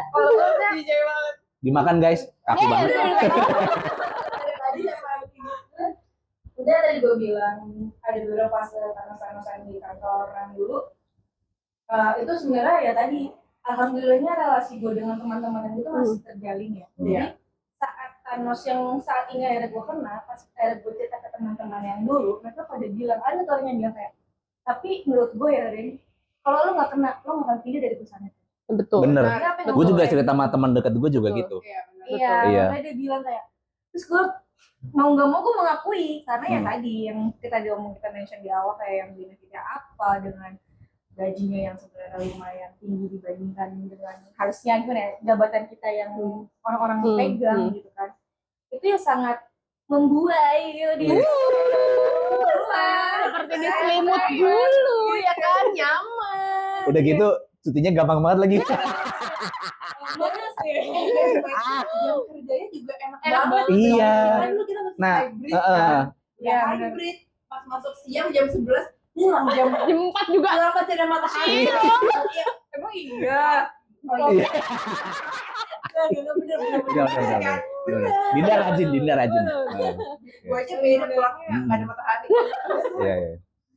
kalau gue Dimakan guys, kaku banget. tadi udah tadi gue bilang ada beberapa fase panas-panasan di kantor yang dulu. Itu sebenarnya ya tadi alhamdulillahnya relasi gue dengan teman-teman itu masih terjalin ya. Jadi saat Thanos yang saat ini akhirnya gue kena, pas akhirnya gue cerita ke teman-teman yang dulu, mereka pada bilang, ada tuh orang yang bilang kayak, tapi menurut gue ya Ren, kalau lo nggak kena, lo nggak akan pilih dari perusahaan itu. Betul. Bener. Apa yang Gue juga gue- cerita sama teman dekat gue juga Betul. gitu. Iya, Iya. makanya dia bilang kayak, terus gue mau nggak mau gue mengakui karena ya tadi yang kita mention di awal kayak yang benefitnya apa dengan gajinya yang sebenarnya lumayan tinggi dibandingkan dengan harusnya gimana ya, jabatan kita yang orang-orang pegang gitu kan, itu ya sangat membuai gitu di Seperti diselimut dulu ya kan, nyaman. Udah gitu cutinya gampang banget lagi. mana sih jam kerjanya juga enak banget. Iya. Kan dulu kita masih Nah, hybrid kan. Ya hybrid pas masuk siang jam 11 pulang jam Jam 4 juga. pulang masih ada matahari. Iya. Iya, emang iya. Oh Iya. iya, bener. Udah. Dinda rajin. Gue aja beda pulangnya nggak ada matahari. Iya.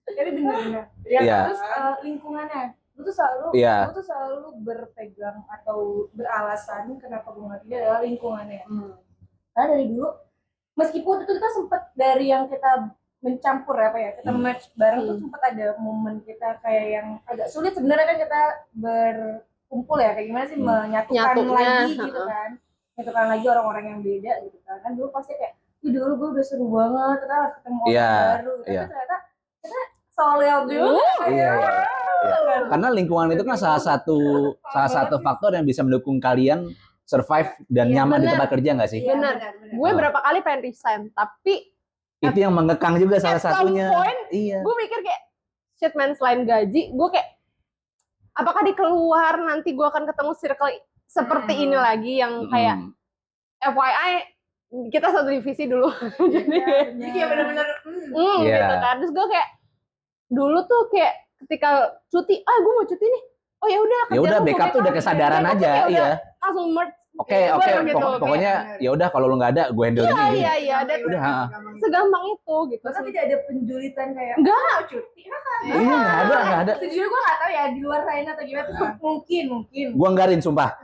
Tapi bener-bener. Ya, Iya. terus lingkungannya. Gue tuh selalu berpegang atau beralasan kenapa gue nggak pilih adalah lingkungannya. Karena dari dulu, meskipun itu kita sempet dari yang kita mencampur apa ya, kita match bareng tuh sempat ada momen kita kayak yang agak sulit sebenarnya kan kita berkumpul ya, kayak gimana sih menyatukan Nyatunya, lagi gitu kan, menyatukan lagi orang-orang yang beda gitu kan dulu pasti kayak, ih dulu gue udah seru banget, kita harus ketemu orang baru, tapi ternyata kita solid juga. Iya. Karena lingkungan itu kan salah satu faktor yang bisa mendukung kalian survive dan nyaman di tempat kerja nggak sih? Bener. Gue berapa kali pengen resign, tapi Itu yang mengekang juga salah at some satunya. point, Iya. gue mikir kayak shit man, selain gaji gue kayak apakah di keluar nanti gue akan ketemu circle seperti ini lagi yang kayak FYI kita satu divisi dulu. Jadi kayak bener-bener Iya. gitu kan. Terus gue kayak dulu tuh kayak ketika cuti, gue mau cuti nih, oh ya udah Ya udah backup tuh udah kesadaran aja, iya. langsung merge. Oke, gitu, pokoknya ya udah kalau lu nggak ada, gue handle ini. Iya, dan Udah, segampang itu gitu. bahkan tidak ada penjulitan kayak Enggak. mau cuti. Iya, nggak ada. Sejujurnya gue nggak tahu ya di luar sana atau gimana. Mungkin. Gua anggarin sumpah.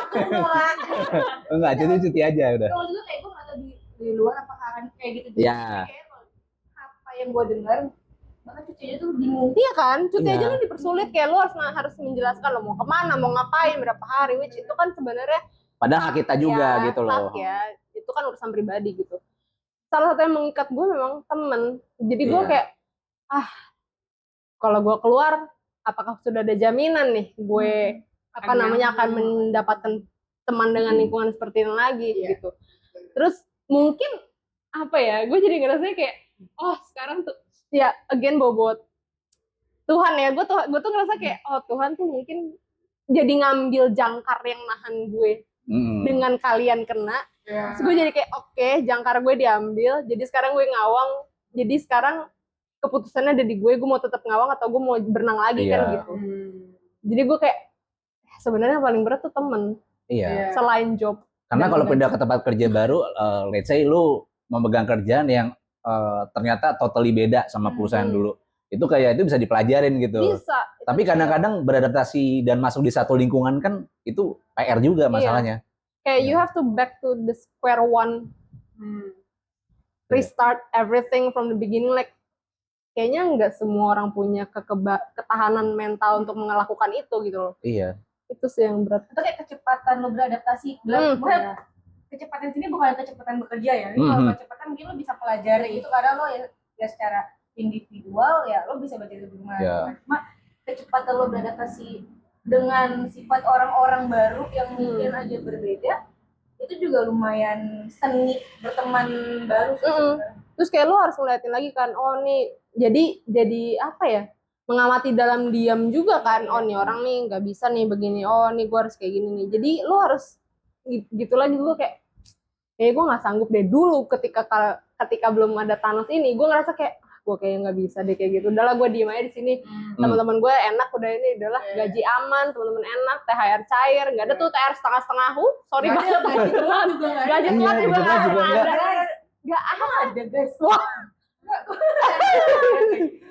Aku nolak. Enggak, cuti aja udah. Kalau juga kayak gue nggak tahu di luar apakah akan kayak gitu. Iya. Kayak apa yang gue dengar, bahkan cucinya tuh bingung. Iya kan, cuti Iya. aja lu dipersulit kayak lu harus menjelaskan lo mau kemana, mau ngapain, berapa hari, which itu kan sebenarnya Padahal hak kita juga ya, gitu loh. hak ya, itu kan urusan pribadi gitu. Salah satu yang mengikat gue memang temen, jadi gue Iya. kayak kalau gue keluar, apakah sudah ada jaminan nih gue akan mendapatkan teman dengan lingkungan seperti ini lagi gitu. Terus mungkin gue jadi ngerasanya kayak sekarang tuh ya again bobot Tuhan ya, gue tuh ngerasa kayak Tuhan tuh mungkin jadi ngambil jangkar yang nahan gue dengan kalian kena. Terus gue jadi kayak oke, jangkar gue diambil, jadi sekarang gue ngawang, jadi sekarang keputusannya ada di gue mau tetap ngawang atau gue mau berenang lagi kan Iya. gitu. Jadi gue kayak sebenarnya yang paling berat tuh temen Iya. selain job. Karena kalau pindah ke tempat kerja baru, let's say lu memegang kerjaan yang ternyata totally beda sama perusahaan dulu. Itu kayak itu bisa dipelajarin gitu. Bisa. Tapi kadang-kadang beradaptasi dan masuk di satu lingkungan kan itu PR juga masalahnya. Kayak you Iya. have to back to the square one, restart everything from the beginning. Like kayaknya nggak semua orang punya ketahanan mental untuk melakukan itu gitu loh. Iya. Itu sih yang berat. Itu kayak kecepatan lo beradaptasi. Maksudnya kecepatan sini bukan kecepatan bekerja ya. Ini kalau kecepatan mungkin lo bisa pelajari itu karena lo ya secara individual ya lo bisa belajar di rumah. Ya. Cuma kecepatan lo beradaptasi dengan sifat orang-orang baru yang mungkin aja berbeda itu juga lumayan seni berteman baru sih sebenarnya. Terus kayak lo harus ngeliatin lagi kan, oh nih jadi apa ya, mengamati dalam diam juga kan, oh nih orang nih nggak bisa nih begini, oh nih gue harus kayak gini nih. Jadi lo harus gitu lagi, gue kayak gue nggak sanggup deh dulu ketika belum ada Thanos ini, gue ngerasa kayak gue kayak nggak bisa deh kayak gitu. Udahlah gue diem aja di sini. Teman-teman gue enak udah ini, udahlah gaji aman, teman-teman enak, THR cair, nggak ada tuh THR setengah-setengah. Sorry banget. Gaji telat juga nggak ada. Gaji telat juga nggak ada. Nggak ada guys. Wah.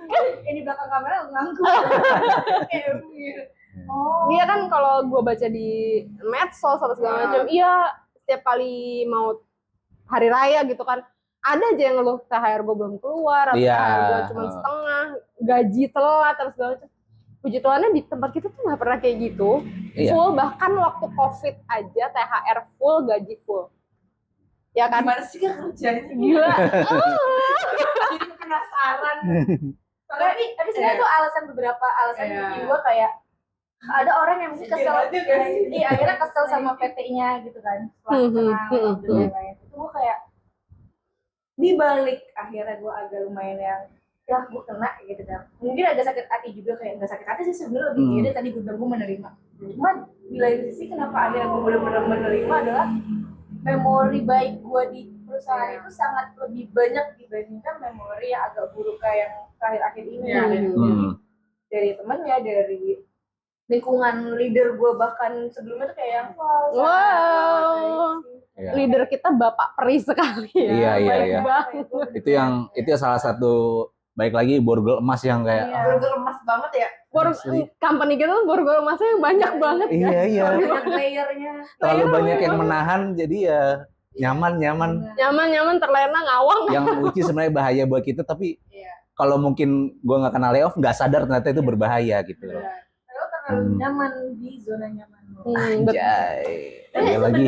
Kan ini belakang kamera nganggu. Dia kan kalau gue baca di medsos atau segala macam, iya setiap kali mau hari raya gitu kan, ada aja yang ngeluh THR gue belum keluar, atau THR gue cuma setengah, gaji telat atau segala macam. Puji Tuhannya di tempat kita tuh nggak pernah kayak gitu. Iya. Full, bahkan waktu COVID aja THR full, gaji full. Ya kan? Gimana sih kan kerjanya? Gila. Jadi penasaran. Tapi sebenarnya tuh beberapa alasan juga kayak ada orang yang mungkin kesel, akhirnya kesel sama PT-nya gitu kan. Setelah kenal dan lain-lain. Itu gue kayak dibalik akhirnya gue agak lumayan yang ya gue kena gitu kan. Mungkin ada sakit hati juga, kayak nggak sakit hati sih sebenarnya lebih gede tadi gue bilang gue menerima. Cuma di lain sisi kenapa akhirnya gue benar-benar menerima adalah memori baik gue di perusahaan itu sangat lebih banyak dibandingkan memori yang agak buruk kayak yang akhir-akhir ini. Dari temennya, dari lingkungan leader gue bahkan sebelumnya tuh kayak yang wow. Leader kita Bapak Peri sekali ya. Iya. Itu yang salah satu, baik lagi borgol emas yang kayak borgol emas banget ya. Company kita tuh borgol emasnya banyak banget kan. Iya. Banyak layernya. Terlalu banyak yang menahan, jadi ya nyaman, terlena, ngawang. Yang lucu sebenarnya bahaya buat kita, tapi kalau mungkin gue nggak kena layoff, nggak sadar ternyata itu berbahaya gitu. Kalau terlalu nyaman di zona nyaman. Anjay. Tapi lagi.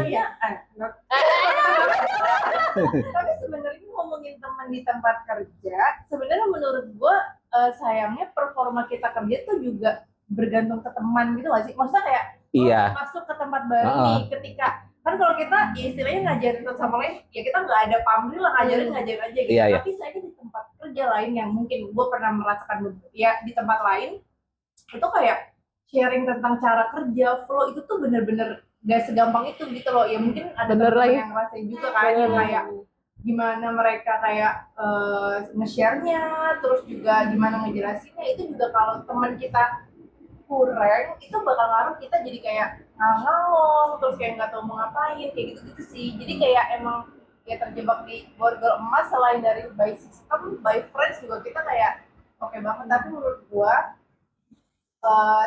Tapi sebenarnya ngomongin teman di tempat kerja, sebenarnya menurut gue sayangnya performa kita kerja tuh juga bergantung ke teman gitu nggak sih? Maksudnya kayak masuk ke tempat baru nih, ketika kan kalau kita ya istilahnya ngajarin satu sama lain, ya kita nggak ada pamrih lah, ngajarin aja gitu. Tapi saya di tempat kerja lain yang mungkin gue pernah merasakan ya di tempat lain itu kayak sharing tentang cara kerja, flow itu tuh bener-bener gak segampang itu gitu loh. Ya mungkin ada teman yang ngerasain juga kan, yang kayak gimana mereka kayak nge-share-nya, terus juga gimana ngejelasinnya. Itu juga kalau teman kita kurang, itu bakal ngaruh kita jadi kayak ngalong, terus kayak nggak tahu mau ngapain, kayak gitu-gitu sih. Jadi kayak emang ya terjebak di borgol emas. Selain dari by system, by friends juga kita kayak oke banget. Tapi menurut gua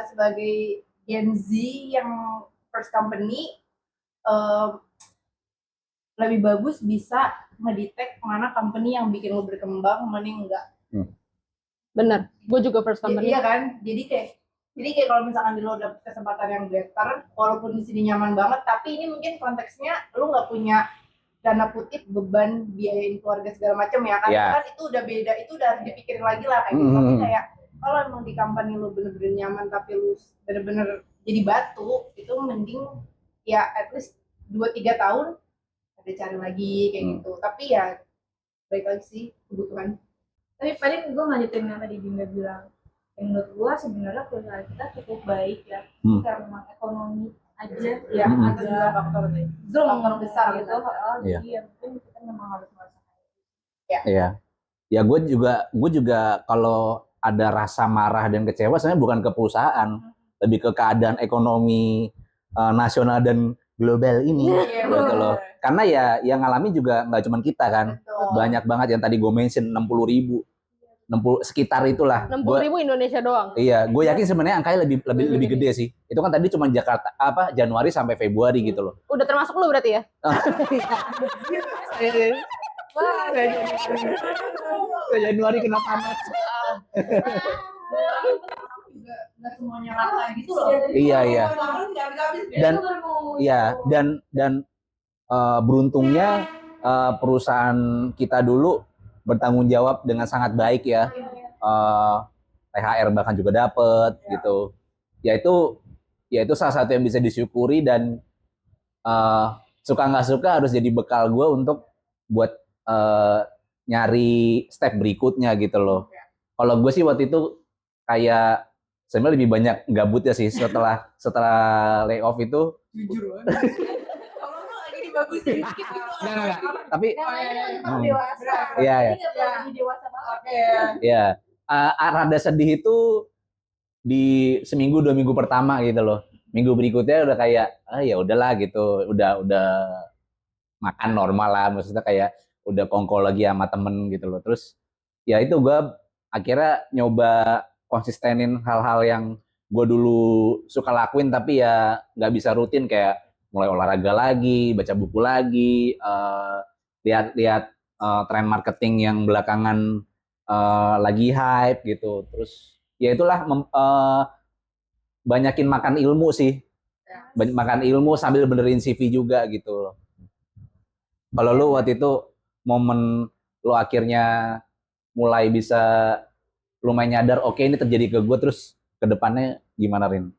sebagai Gen Z yang first company, lebih bagus bisa ngedetect mana company yang bikin lo berkembang, mana yang enggak. Bener, gue juga first company. Iya kan, jadi kayak kalau misalkan lo dapet kesempatan yang better, walaupun di sini nyaman banget, tapi ini mungkin konteksnya lo nggak punya dana kutip beban biayain keluarga segala macam ya kan. Kan itu udah beda, itu udah harus dipikirin lagi lah kayak gitu. Tapi kayak kalau emang di company lo bener-bener nyaman tapi lo bener-bener jadi batu, itu mending ya at least 2-3 tahun ada cari lagi kayak gitu. Tapi ya baik lagi sih kebutuhan. Tapi paling gue lanjutin yang tadi Dinda bilang, yang menurut gue sebenarnya perusahaan kita cukup baik ya, karena memang ekonomi aja ya ada faktor besar gitu. Jadi ya mungkin kita memang harus merasakan. Ya gue juga kalau ada rasa marah dan kecewa sebenarnya bukan ke perusahaan, lebih ke keadaan ekonomi nasional dan global ini gitu loh. Karena ya yang ngalami juga nggak cuma kita kan. Banyak banget yang tadi gue mention 60.000 60 sekitar itulah. 60.000 Indonesia doang. Iya, gue yakin sebenarnya angkanya lebih gede sih. Itu kan tadi cuma Jakarta Januari sampai Februari gitu loh. Udah termasuk lu berarti ya? Wah, Januari kena panas. nggak semuanya rata gitu loh. Iya. Dan beruntungnya perusahaan kita dulu bertanggung jawab dengan sangat baik ya. THR bahkan juga dapet gitu. Ya itu salah satu yang bisa disyukuri dan suka nggak suka harus jadi bekal gue untuk buat nyari step berikutnya gitu loh. Kalau gue sih waktu itu kayak sebenarnya lebih banyak gabutnya sih setelah layoff itu. Jujur banget. Kalau lu lagi dibagusin dikit gitu. Nggak. Tapi dewasa. Iya. Ini nggak terlalu dewasa banget. Ya, rada sedih itu di seminggu 2 minggu pertama gitu loh. Minggu berikutnya udah kayak ya udahlah gitu, udah makan normal lah, maksudnya kayak udah kongko lagi sama temen gitu loh. Terus ya itu gue akhirnya nyoba konsistenin hal-hal yang gue dulu suka lakuin tapi ya nggak bisa rutin, kayak mulai olahraga lagi, baca buku lagi, lihat-lihat tren marketing yang belakangan lagi hype gitu. Terus ya itulah banyakin makan ilmu sih, makan ilmu sambil benerin CV juga gitu. Kalau lu waktu itu momen lu akhirnya mulai bisa lumayan nyadar, oke ini terjadi ke gue, terus ke depannya gimana, Rin?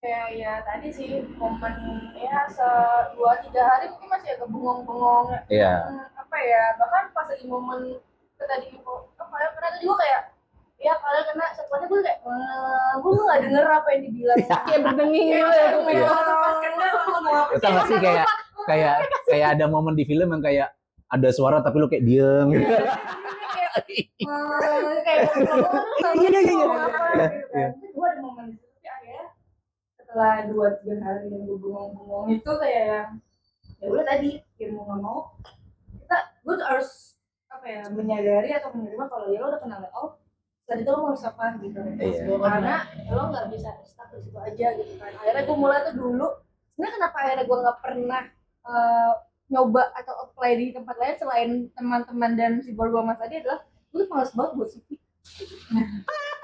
Kayak ya tadi sih momen ya 2-3 hari mungkin masih agak bengong-bengong. Iya. Apa ya, bahkan pas lagi momen tadi kalian kena tadi gue kayak ya kalian kena setelahnya gue kayak gue nggak denger apa yang dibilang. Kayak berdenging gitu ya. Iya. Pas kena langsung mau apa Itu nggak sih kayak ada momen di film yang kayak ada suara tapi lu kayak diem gitu. kayak gue ada momen itu tapi akhirnya setelah 2-3 hari yang gue bengong-bengong itu kayak yang ya udah tadi ya mau nggak mau gue tuh harus apa ya menyadari atau menerima kalau ya lo udah kena layoff, tadi tuh lo harus apa gitu. Karena lo nggak bisa stuck di situ aja gitu kan. Akhirnya gue mulai tuh dulu sebenarnya kenapa akhirnya gue nggak pernah nyoba atau apply di tempat lain selain teman-teman dan si Borgo Mas tadi adalah gue tuh males banget buat CV.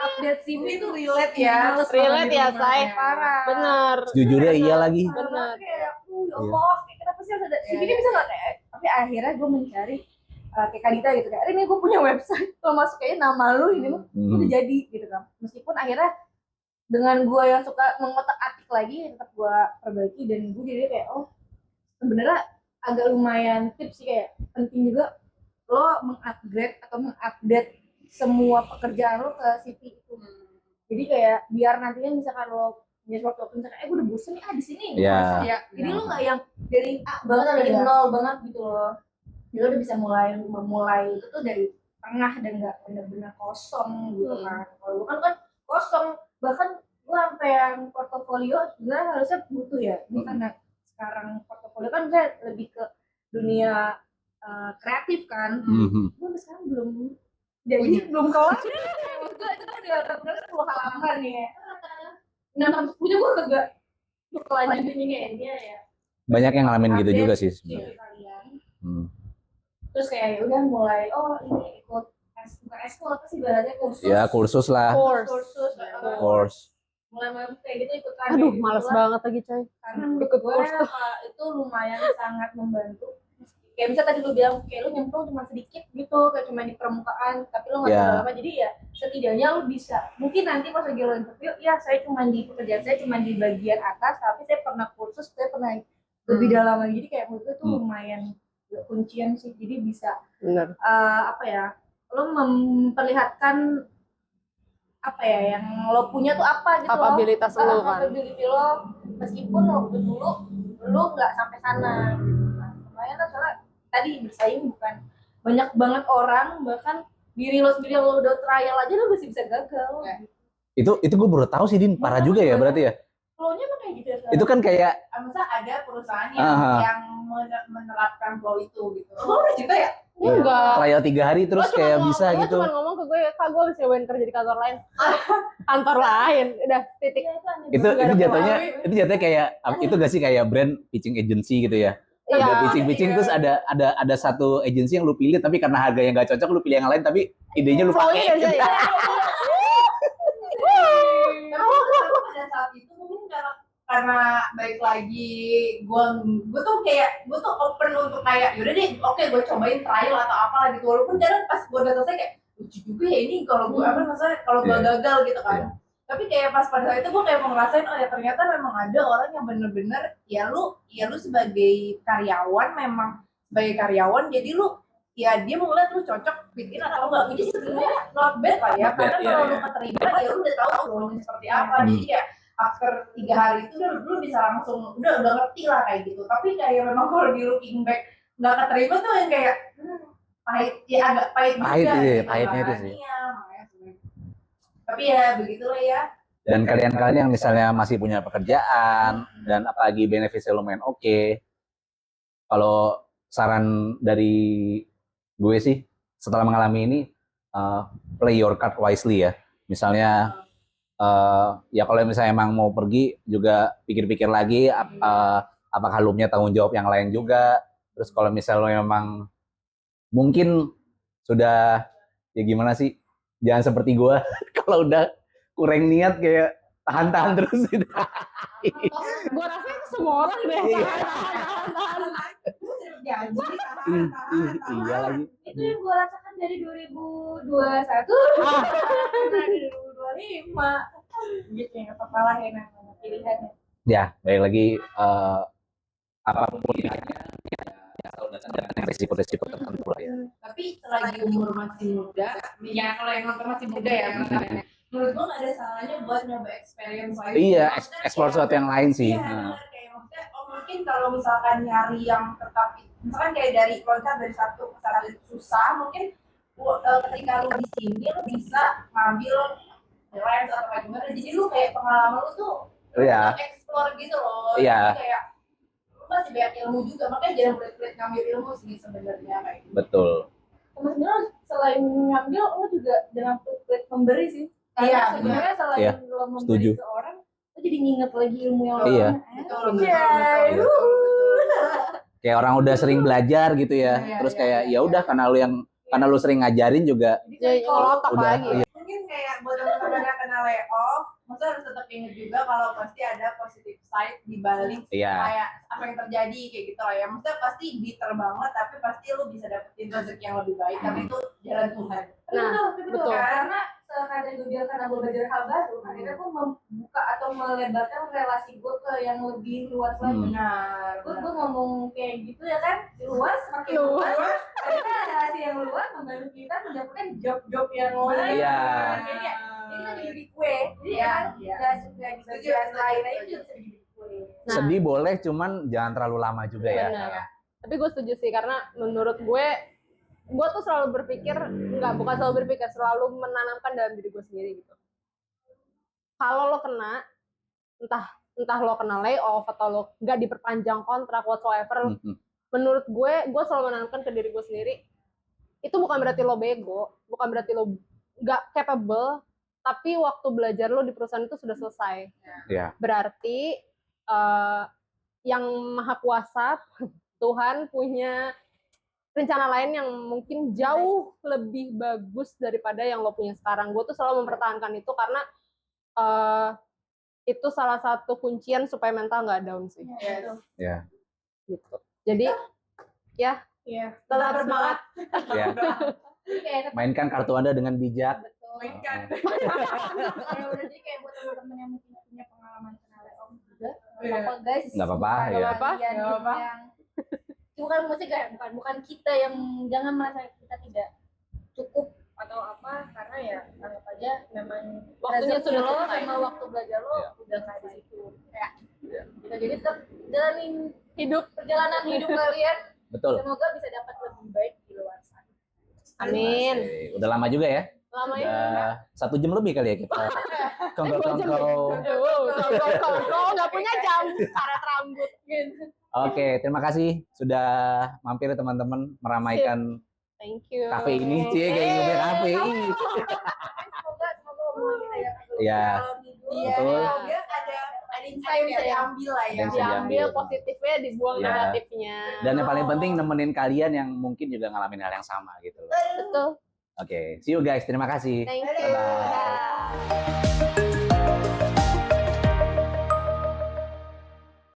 Update CV itu relate ya, Relate ya, say. Parah. Bener. Jujurnya iya lagi. Bener. Kayak ya Allah, kenapa sih harus ada CV ini bisa nggak kayak? Tapi akhirnya gue mencari kayak Kadita gitu kayak ini gue punya website, kalau masuk kayaknya nama lu ini mah udah jadi gitu kan. Meskipun akhirnya dengan gue yang suka mengotak-atik lagi tetap gue perbaiki dan gue jadi kayak sebenarnya agak lumayan tips sih, kayak penting juga lo mengupgrade atau mengupdate semua pekerjaan lo ke CV itu. Jadi kayak biar nantinya misalkan lo punya waktu misalkan gue udah bosen nih di sini Ya. jadi lo nggak yang dari A banget dari nol banget gitu loh. Jadi lo udah bisa memulai itu tuh dari tengah dan nggak benar-benar kosong gitu kan. Kalau gue kan kosong, bahkan gue sampai yang portofolio sebenarnya harusnya butuh ya. Ini karena sekarang portofolio kan saya lebih ke dunia kreatif kan. Gue sekarang belum jadi belum kelar. Maksud gue itu kan udah terus 10 halaman ya. Nah, terus punya gue kagak kelanjutin ini kayak dia ya. Banyak yang ngalamin gitu juga sih sebenarnya. Terus kayak udah mulai ini ikut bukan eskul apa sih bahasanya, kursus. Ya kursus lah. Course. Mulai kayak gitu ikutan. Aduh, males banget lagi coy. Karena menurut gue itu lumayan sangat membantu. Kayak misalnya tadi lu bilang kayak lu nyemplung cuma sedikit gitu, kayak cuma di permukaan, tapi lu nggak terlalu lama. Jadi ya setidaknya lu bisa. Mungkin nanti pas lagi lo interview, ya saya cuma di pekerjaan saya cuma di bagian atas, tapi saya pernah kursus, saya pernah lebih dalam lagi. Jadi kayak menurut gue itu lumayan kuncian sih. Jadi bisa apa ya? Lo memperlihatkan apa ya yang lo punya tuh apa gitu, kapabilitas lo kan. Kapabilitas lo meskipun waktu dulu lo nggak sampai sana. Lumayan lah soalnya tadi bersaing bukan banyak banget orang, bahkan diri lo sendiri yang lo udah trial aja lo masih bisa gagal. Itu gue baru tahu sih, Din, parah juga ya berarti ya. Flow-nya mah kayak gitu ya. Itu kan kayak masa ada perusahaan yang menerapkan flow itu gitu. Lo udah juga ya? Enggak. trial 3 hari terus Lo cuma kayak ngomong, bisa lo gitu. cuma ngomong ke gue, Kak gue lo bisa cobain kerja di kantor lain. Kantor lain, udah titik. Itu jatuhnya kayak itu gak sih kayak brand pitching agency gitu ya? Iya. Udah pitching terus ada satu agensi yang lu pilih tapi karena harganya nggak cocok lu pilih yang lain tapi idenya lu pakai. Flow-nya gitu. aja, ya. Tapi pada saat itu mungkin karena baik lagi gue tuh open untuk kayak yaudah deh oke gue cobain trial atau apalah gitu walaupun kadang pas gue udah selesai kayak lucu juga ya ini kalau gue maksudnya kalau gue gagal gitu kan. Tapi kayak pas pada saat itu gue kayak mau ngerasain oh ya ternyata memang ada orang yang bener-bener ya lu sebagai karyawan memang sebagai karyawan jadi lu ya dia mau ngeliat lu cocok fit in atau enggak jadi sebenarnya not bad lah ya karena kalau lu keterima ya lu udah tahu lu seperti apa jadi kayak after 3 hari itu lu bisa langsung udah ngerti lah kayak gitu tapi kayak memang kalau di looking back nggak keterima tuh yang kayak pahit ya agak pahit juga gitu pahitnya itu sih. Iya, makanya tapi ya begitulah ya. Dan kalian-kalian yang misalnya masih punya pekerjaan dan apalagi benefitnya lumayan oke, kalau saran dari gue sih setelah mengalami ini play your card wisely ya. Misalnya ya kalau misalnya emang mau pergi juga pikir-pikir lagi apakah lu punya tanggung jawab yang lain juga. Terus kalau misalnya memang mungkin sudah ya gimana sih jangan seperti gue kalau udah kurang niat kayak tahan-tahan terus gitu. Gue rasa itu semua orang deh. Tahan. Iya lagi. Itu yang gue rasakan dari 2021 dari 2025 gitu ya apa-apa lah yang namanya pilihannya. Ya baik lagi apapun pilihannya ya selalu datang dengan resiko-resiko tertentu lah ya. Tapi selagi umur masih muda ya kalau yang nonton masih muda ya makanya menurut gue gak ada salahnya buat nyoba experience lain. Iya, explore sesuatu yang lain sih. Iya, kayak maksudnya mungkin kalau misalkan nyari yang tetap misalkan kayak dari loncat dari satu ke satu susah mungkin ketika lu di sini lu bisa ngambil freelance atau kayak gimana jadi lu kayak pengalaman lu tuh explore gitu loh. Iya. Jadi kayak lu masih banyak ilmu juga makanya jangan pelit-pelit ngambil ilmu sih sebenarnya kayak gitu. Betul. Sama sebenarnya selain ngambil lo juga jangan pelit memberi sih. Karena sebenarnya selain lo memberi ke orang, lo jadi nginget lagi ilmu yang lo Betul. Kayak orang udah sering belajar gitu ya. Terus kayak ya udah karena lu sering ngajarin juga. Jadi ngelotok lagi. Mungkin kayak buat teman-teman yang kena layoff, maksudnya harus tetap ingat juga kalau pasti ada positive side di balik kayak apa yang terjadi kayak gitu lah ya. Maksudnya pasti bitter banget, tapi pasti lu bisa dapetin rezeki yang lebih baik karena itu jalan Tuhan. Nah, betul. Karena sekadar gue bilang karena gue belajar hal baru, akhirnya gue membuka atau melebarkan relasi gue ke yang lebih luas lagi. Nah, Gue ngomong kayak gitu ya kan, luas, semakin luas. Akhirnya relasi yang luas membantu kita mendapatkan job-job yang lain. Iya. Jadi kita jadi kue. Jadi kan nggak di bagian lain aja juga bisa jadi kue. Nah, Sedih boleh, cuman jangan terlalu lama juga ya. benar. Tapi gue setuju sih karena menurut gue tuh selalu berpikir selalu menanamkan dalam diri gue sendiri gitu. Kalau lo kena entah lo kena layoff atau lo nggak diperpanjang kontrak whatsoever, menurut gue selalu menanamkan ke diri gue sendiri itu bukan berarti lo bego, bukan berarti lo nggak capable, tapi waktu belajar lo di perusahaan itu sudah selesai. Iya. Berarti yang maha kuasa Tuhan punya rencana lain yang mungkin jauh lebih bagus daripada yang lo punya sekarang. Gue tuh selalu mempertahankan itu karena itu salah satu kuncian supaya mental nggak down sih. Ya. Gitu. Jadi ya tetap semangat. Ya. Mainkan kartu Anda dengan bijak. mainkan. Ya udah jadi kayak buat teman-teman yang mungkin punya pengalaman kena layoff juga, apa guys? Nggak apa-apa, Kalau ya. kalian Nggak apa-apa. yang bukan maksudnya kayak bukan kita yang jangan merasa kita tidak cukup atau apa karena ya anggap aja memang Waktunya rezeki sudah lo selesai. sama waktu belajar lo udah nggak di situ kayak Iya. gitu. Jadi tetap jalanin perjalanan hidup kalian, Betul. semoga bisa dapat lebih baik di luar sana. Amin. Oke, udah lama juga ya. Lama ya. Udah 1 jam lebih kali ya kita. Kongko. Kau nggak punya jam karet rambut gitu. Oke, terima kasih sudah mampir teman-teman meramaikan Thank you. kafe ini. Cie, kayak kafe. Iya. Iya, Betul. semoga ada insight yang bisa diambil lah ya. Ada yang bisa Diambil diambil. positifnya, dibuang Iya. negatifnya. Dan yang paling penting nemenin kalian yang mungkin juga ngalamin hal yang sama gitu loh. Betul. Oke, see you guys. Terima kasih. Thank you. Dadah. Dadah.